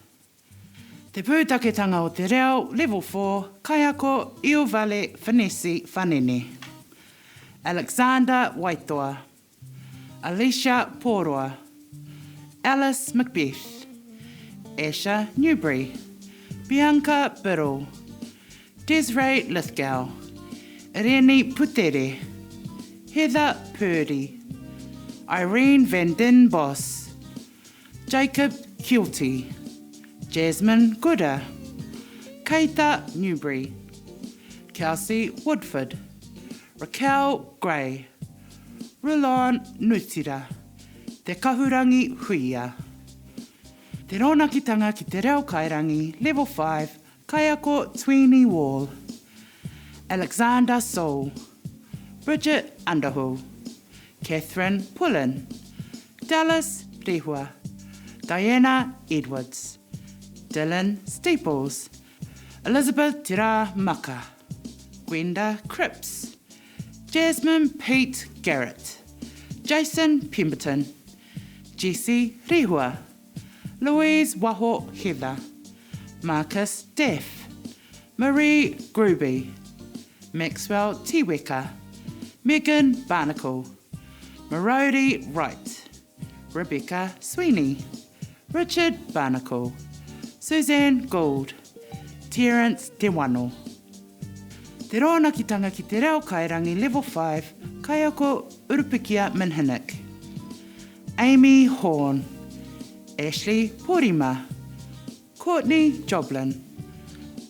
Te pūtaketanga o te reo, level 4, Kaiako Iovale Finesi Whanene. Alexander Waitoa, Alicia Poroa, Alice Macbeth, Asha Newbury, Bianca Biddle, Desiree Lithgow, Irene Putere, Heather Purdy, Irene Van Den Boss, Jacob Kilty, Jasmine Gooder, Keita Newbury, Kelsey Woodford, Raquel Gray, Rulon Nutira, Te Kahurangi Huia. Te ronakitanga ki te reo kairangi, level 5, Kaiako Tweeny Wall, Alexander Soul, Bridget Underhill, Catherine Pullen, Dallas Rehua, Diana Edwards, Dylan Steeples, Elizabeth Tira Maka, Gwenda Cripps, Jasmine Pete Garrett, Jason Pemberton, Jessie Rehua, Louise Waho Heather, Marcus Deff, Marie Gruby, Maxwell Tiweka, Megan Barnacle, Marody Wright, Rebecca Sweeney, Richard Barnacle, Suzanne Gould, Terence Te Wano. Te rōnakitanga ki te reo kairangi Level 5, Kaiako Urupikia Minhinik. Amy Horn, Ashley Porima, Courtney Joblin,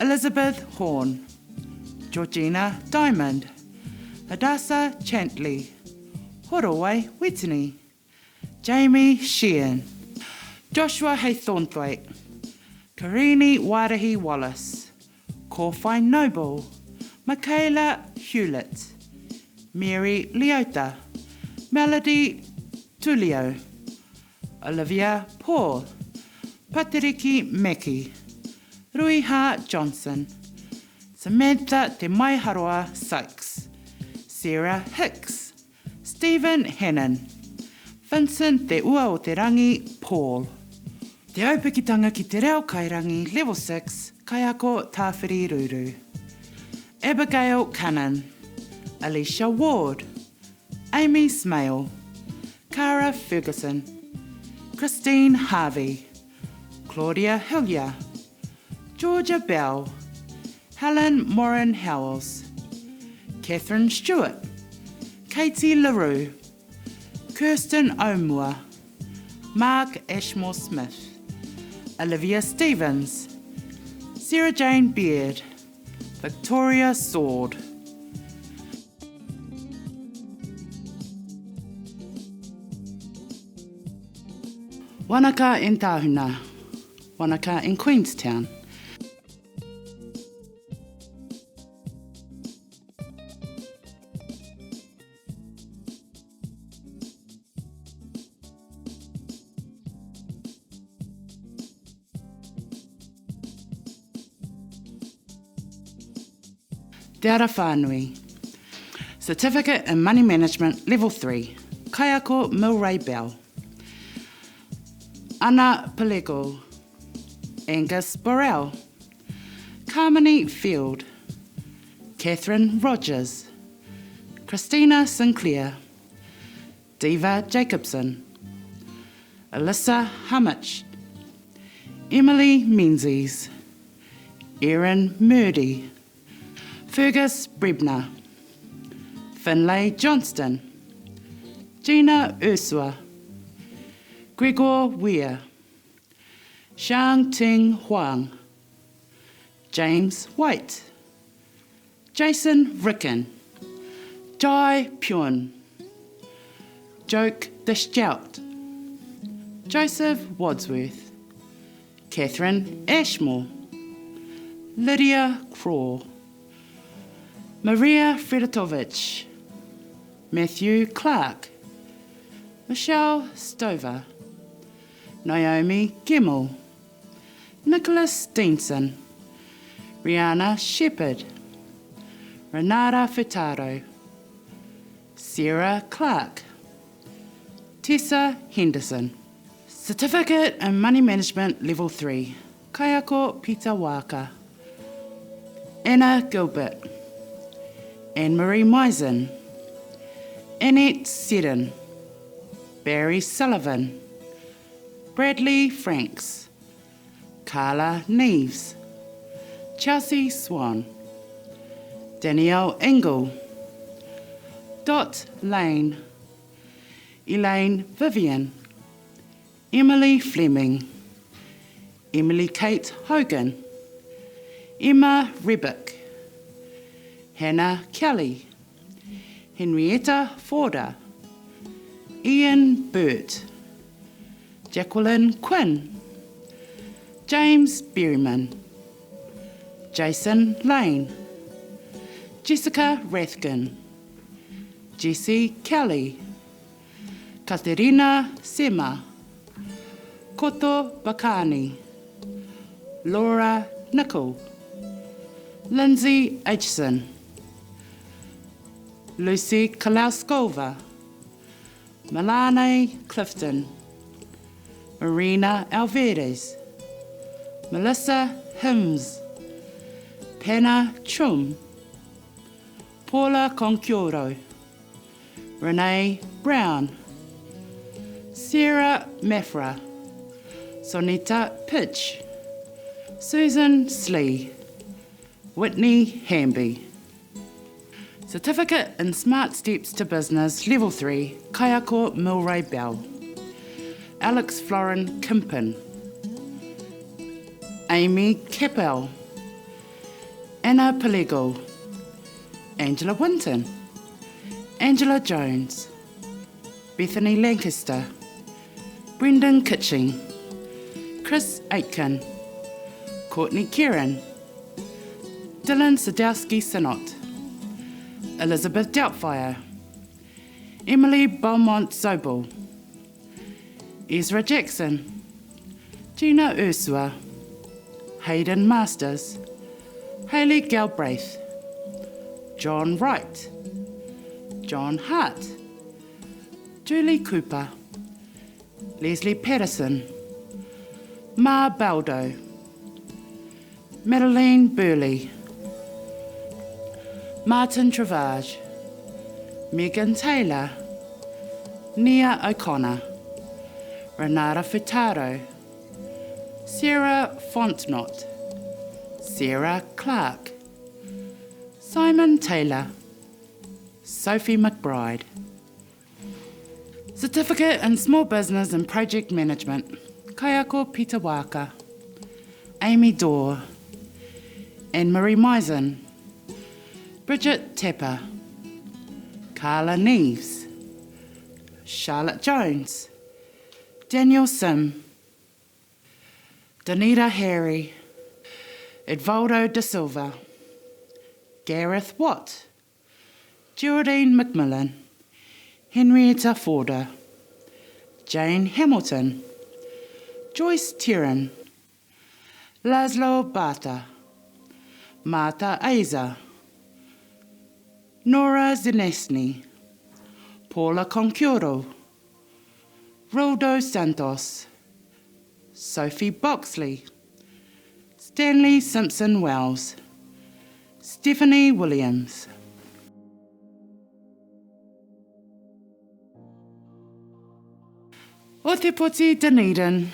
Elizabeth Horn, Georgina Diamond, Hadassah Chantley, Horowai Whitney, Jamie Sheehan, Joshua Haythornthwaite, Karini Warahi Wallace, Corfine Noble, Michaela Hewlett, Mary Leota, Melody Tulio, Olivia Paul, Patiriki Meki, Rui Hart Johnson, Samantha Te Maiharoa Sykes, Sarah Hicks, Stephen Hannon, Vincent Te Ua o Te Rangi Paul. Te aupikitanga ki te reo kairangi Level 6, Kaiako Tāwhiri Ruru. Abigail Cannon, Alicia Ward, Amy Smale, Cara Ferguson, Christine Harvey, Claudia Hillier, Georgia Bell, Helen Moran Howells, Catherine Stewart, Katie LaRue, Kirsten Omua, Mark Ashmore Smith, Olivia Stevens, Sarah Jane Beard, Victoria Sword. Wanaka in Tahuna, Wanaka in Queenstown. Te ara whānui. Certificate in Money Management Level 3, Kaiako Milray Bell. Anna Pelego, Angus Burrell, Carmony Field, Catherine Rogers, Christina Sinclair, Diva Jacobson, Alyssa Hummich, Emily Menzies, Erin Murdy, Fergus Brebner, Finlay Johnston, Gina Ursua, Gregor Weir, Shang Ting Huang, James White, Jason Ricken, Jai Pune, Joke Disjout, Joseph Wadsworth, Catherine Ashmore, Lydia Craw, Maria Fredatovich, Matthew Clark, Michelle Stover, Naomi Gemmell, Nicholas Steenson, Rihanna Shepherd, Renata Furtado, Sarah Clark, Tessa Henderson. Certificate in Money Management Level 3, Kaiako Peter Waka, Anna Gilbert, Anne-Marie Meisen, Annette Seddon, Barry Sullivan, Bradley Franks, Carla Neves, Chelsea Swan, Danielle Engel, Dot Lane, Elaine Vivian, Emily Fleming, Emily Kate Hogan, Emma Rebick, Hannah Kelly, Henrietta Forder, Ian Burt, Jacqueline Quinn, James Berryman, Jason Lane, Jessica Rathkin, Jessie Kelly, Katerina Sema, Makoto Bakani, Laura Nicol, Lindsay Aitchison, Lucy Kalauskova, Milane Clifton, Marina Alvarez, Melissa Hims, Penna Chum, Paula Conchioro, Renee Brown, Sarah Mefra, Sonita Pitch, Susan Slee, Whitney Hamby. Certificate in Smart Steps to Business Level 3, Kayako Milray Bell, Alex Florin Kimpin, Amy Keppel, Anna Pelego, Angela Winton, Angela Jones, Bethany Lancaster, Brendan Kitching, Chris Aitken, Courtney Kieran, Dylan Sadowski-Sinot, Elizabeth Doubtfire, Emily Beaumont-Zobel, Ezra Jackson, Gina Ursua, Hayden Masters, Hayley Galbraith, John Wright, John Hart, Julie Cooper, Leslie Patterson, Ma Baldo, Madeline Burley, Martin Travage, Megan Taylor, Nia O'Connor, Renata Furtado, Sarah Fontnot, Sarah Clark, Simon Taylor, Sophie McBride. Certificate in Small Business and Project Management, Kayako Peter Waka, Amy Dorr, Anne-Marie Meisen, Bridget Tepper, Carla Neves, Charlotte Jones, Daniel Sim, Danita Harry, Edvaldo da Silva, Gareth Watt, Geraldine McMillan, Henrietta Forder, Jane Hamilton, Joyce Tieran, Laszlo Bata, Marta Aiza, Nora Zinesny, Paula Conchioro, Roldo Santos, Sophie Boxley, Stanley Simpson Wells, Stephanie Williams. Ōtepoti Dunedin.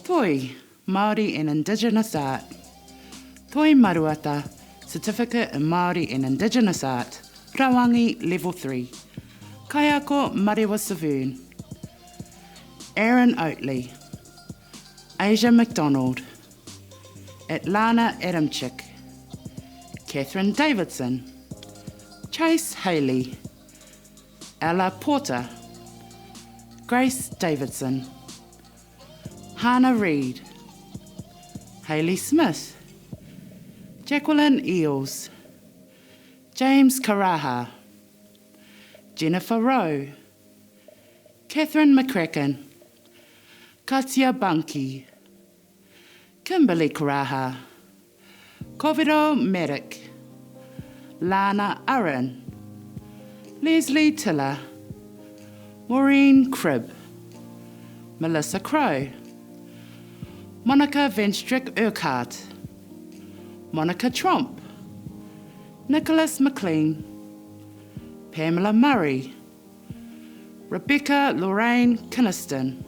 Toi, Māori and Indigenous Art. Toi Maruata, Certificate in Māori and Indigenous Art, Rawangi Level 3. Kayako Mariwa Savern. Aaron Oatley. Asia McDonald. Atlana Adamczyk. Catherine Davidson. Chase Haley. Ella Porter. Grace Davidson. Hannah Reid, Hayley Smith, Jacqueline Eels, James Karaha, Jennifer Rowe, Catherine McCracken, Katia Bunky, Kimberly Karaha, Kovido Merrick, Lana Aaron, Leslie Tiller, Maureen Cribb, Melissa Crow, Monica Venstrick Urquhart, Monica Tromp, Nicholas McLean, Pamela Murray, Rebecca Lorraine Kinniston,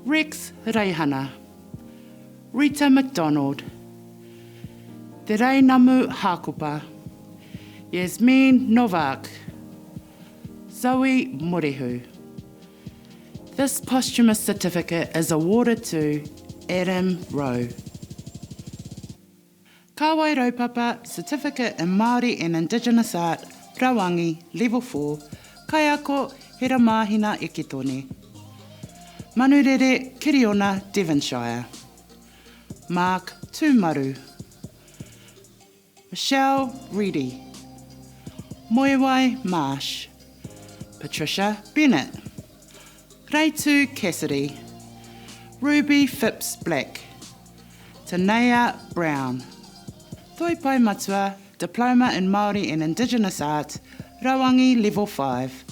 Rex Reihana, Rita McDonald, Te Reinamu Hakupa, Yasmin Novak, Zoe Morehu. This posthumous certificate is awarded to Adam Rowe. Kāwai Raupapa Certificate in Māori and Indigenous Art, Rawangi, Level 4, Kaiako Heramahina Ekitone. Manurere Kiriona, Devonshire. Mark Tūmaru. Michelle Reedy. Moiwai Marsh. Patricia Bennett. Reitu Cassidy. Ruby Phipps Black. Tanea Brown. Toipai Matua, Diploma in Māori and Indigenous Art, Rawangi Level 5,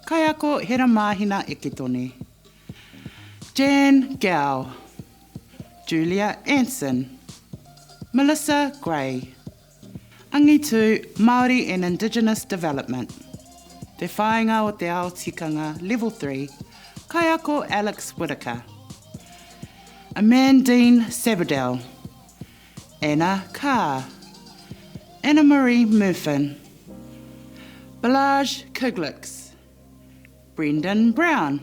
Kaiako Heramahina Ekitone. Jan Gao. Julia Anson. Melissa Gray. Angitu Māori and Indigenous Development. Te Whāinga o Te Ao Tikanga Level 3, Kaiako Alex Whitaker. Amandine Sabadell. Anna Carr. Anna Marie Murfin. Balaj Kiglix. Brendan Brown.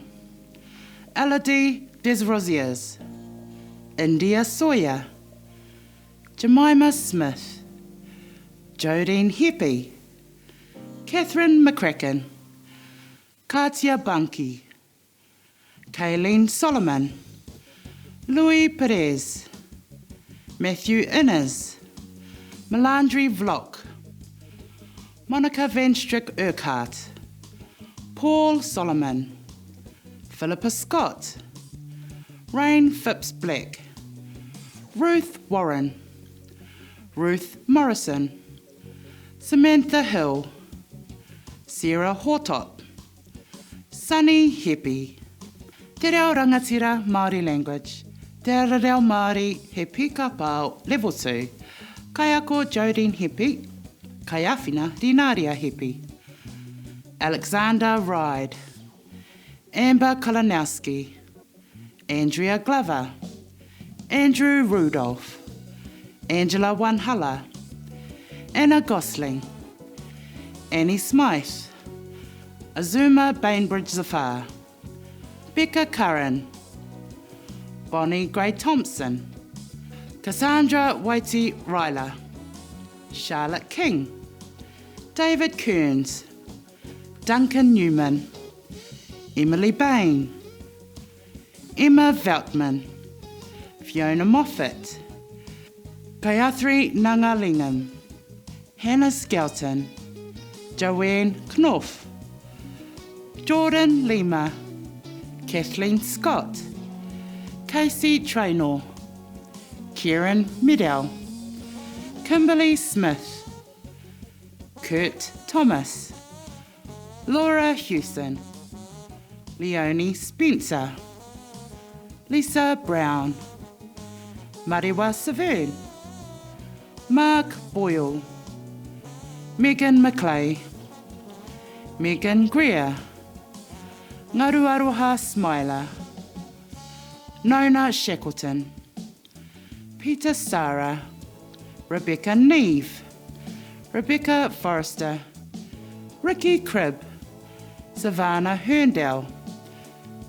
Elodie Desrosiers. India Sawyer. Jemima Smith. Jodine Heppy. Catherine McCracken. Katia Bunky. Kayleen Solomon. Louis Perez. Matthew Innes. Melandri Vlok. Monica Van Strick Urquhart. Paul Solomon. Philippa Scott. Rain Phipps Black. Ruth Warren. Ruth Morrison. Samantha Hill. Sarah Hortop. Sunny Heppy. Te reo rangatira Māori language. Te reo Māori he pika pāo level 2. Kaiako Jodine Heppy. Kaiawhina Rinaria Heppy. Alexander Ride. Amber Kalanowski. Andrea Glover. Andrew Rudolph. Angela Wanhala. Anna Gosling. Annie Smythe. Azuma Bainbridge Zafar. Becca Curran. Bonnie Gray Thompson. Cassandra Waiti Ryler. Charlotte King. David Kearns. Duncan Newman. Emily Bain. Emma Veltman. Fiona Moffat. Gayatri Nangalingam. Hannah Skelton. Joanne Knopf. Jordan Lima. Kathleen Scott. Casey Traynor. Kieran Middell. Kimberly Smith. Kurt Thomas. Laura Hewson. Leonie Spencer. Lisa Brown. Mariwa Savern. Mark Boyle. Megan McClay. Megan Greer. Ngaruaroha Smiler. Nona Shackleton. Peter Sarah. Rebecca Neve. Rebecca Forrester. Ricky Cribb. Savannah Herndale.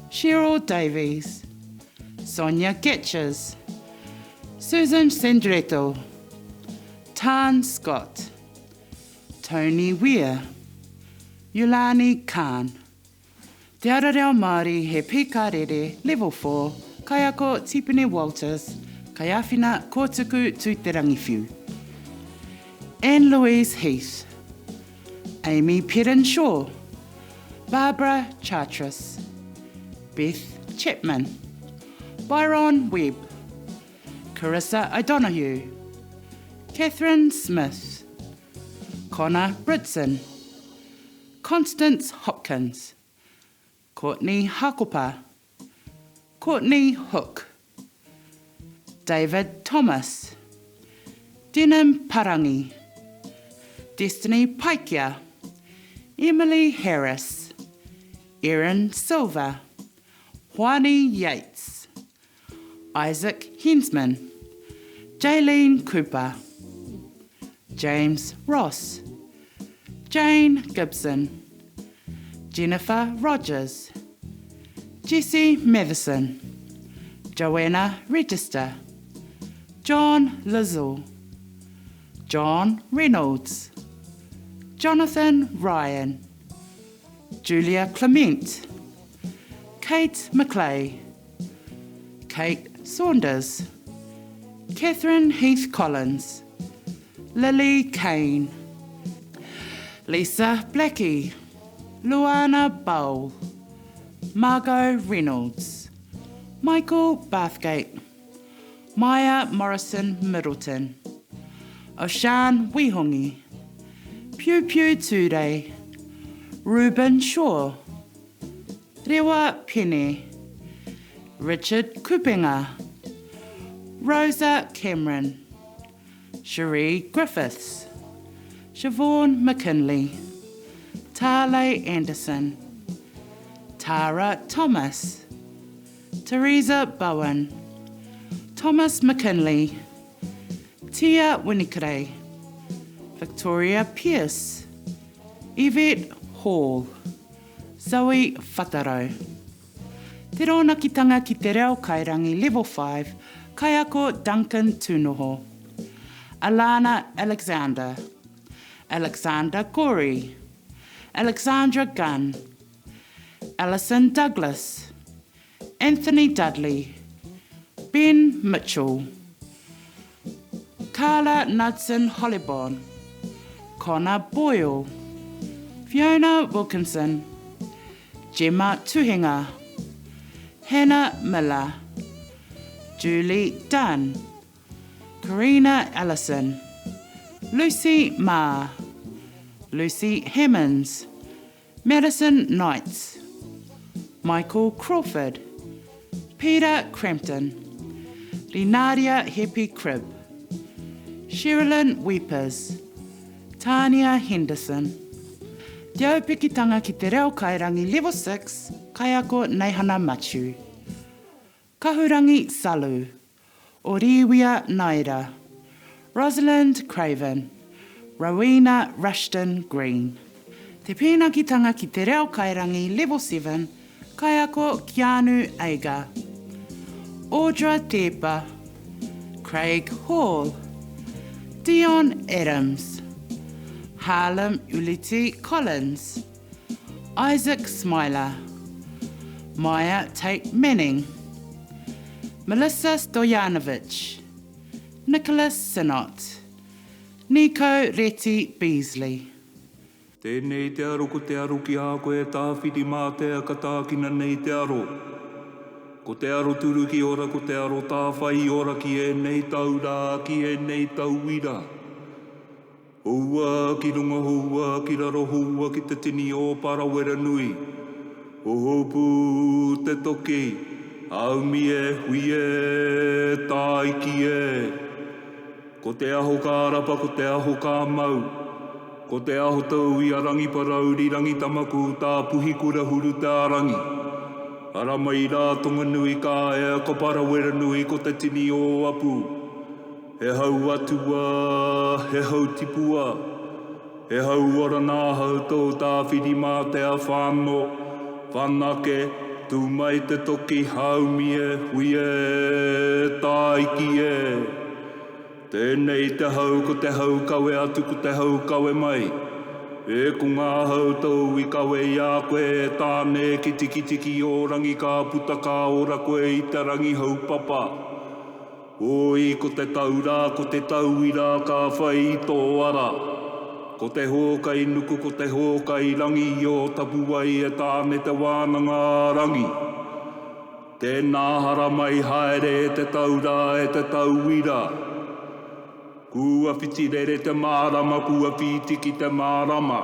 Cheryl Davies. Sonia Getches. Susan Sandretto. Tan Scott. Tony Weir. Yulani Khan. Te ara reo Māori he pikarere level 4, Kaiako Tipene Walters, Kaiawhina Kōtuku tū te rangiwhiu. Anne Louise Heath. Amy Perrin Shaw. Barbara Chartras. Beth Chapman. Byron Webb. Carissa O'Donoghue. Catherine Smith. Connor Britson. Constance Hopkins. Courtney Hakopa. Courtney Hook. David Thomas. Denim Parangi. Destiny Paikia. Emily Harris. Erin Silva, Juani Yates, Isaac Hensman, Jaylene Cooper, James Ross, Jane Gibson, Jennifer Rogers, Jessie Matheson, Joanna Register, John Lizzle, John Reynolds, Jonathan Ryan, Julia Clement, Kate McClay, Kate Saunders, Catherine Heath Collins, Lily Kane, Lisa Blackie, Luana Bowl, Margot Reynolds, Michael Bathgate, Maya Morrison Middleton, Oshan Wihongi, Pew Pew Ture, Reuben Shaw, Rewa Penny, Richard Kupinga, Rosa Cameron, Cherie Griffiths, Siobhan McKinley, Tale Anderson, Tara Thomas, Teresa Bowen, Thomas McKinley, Tia Winnikere, Victoria Pierce, Yvette Hall, Zoe Whataro. Te rōnakitanga ki te reo kairangi Level 5, Kaiako Duncan Tūnoho, Alana Alexander, Alexander Gorey, Alexandra Gunn, Alison Douglas, Anthony Dudley, Ben Mitchell, Carla Knudsen Hollybon, Connor Boyle, Fiona Wilkinson, Gemma Tuhinga, Hannah Miller, Julie Dunn, Karina Allison, Lucy Ma, Lucy Hammonds, Madison Knights, Michael Crawford, Peter Crampton, Linaria Happy Crib, Sherilyn Weepers, Tania Henderson. Te aupikitanga ki te reo kairangi Level 6, Kaiako Neihana Machu. Kahurangi Salu, Oriwia Naira, Rosalind Craven, Rowena Rushton Green. Te pēnakitanga ki te reo kairangi Level 7, Kaiako Keanu Eiga, Audra Tepa, Craig Hall, Dion Adams, Harlem Uliti Collins, Isaac Smiler, Maya Tate Manning, Melissa Stojanovic, Nicholas Sinot, Nico Reti Beasley. Tēnei te aro ko te aro ki a koe tāwhiti mā te katākina nei te aro. Ko te aro turu ki ora, ko te aro tāwhai ora ki e nei taura, ki e nei tauira. Houa ki runga houa, ki raro houa ki te tini o Parawera Nui. O hopu te toki, aumi e hui e, taiki e. Ko te aho kārapa, ko te aho kā mau. Ko te aho tau I arangi parauri, rangi tamaku, tā puhi kura huru tā rangi. Ara mai rā tonga nui kā ea, ko Parawera Nui, ko te tini o apu. He hau atua, he hau tipua, he hau ora nā hau tō tāwhiri mā te a whāno, whanake, tū mai te toki haumi e, hui e, taiki e. Tēnei te hau ko te hau kawe atu ko te hau kawe mai. E ko ngā hau tau I kawe I a koe e tāne kitiki o rangi ka puta ka ora koe I te rangi hau papa. Oi ko te taura, ko te tauira ka whai I tō ara. Ko te hōkai nuku, ko te hōkai rangi o tapuai e tāne te wānanga rangi. Tēnā hara mai haere e te taura e te tauira. Kua whitirere te mārama, kua whitiki te mārama.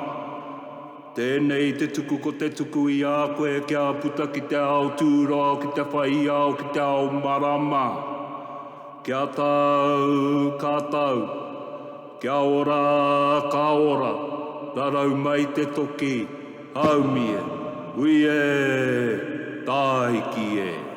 Tēnei te tuku ko te tuku I a koe kia puta ki te ao tūra, ki te whai ao, ki te ao marama. Kia tau, ka tau. Kia ora, ka ora. Rarau mai te toki, haumi e, ui e, taiki e.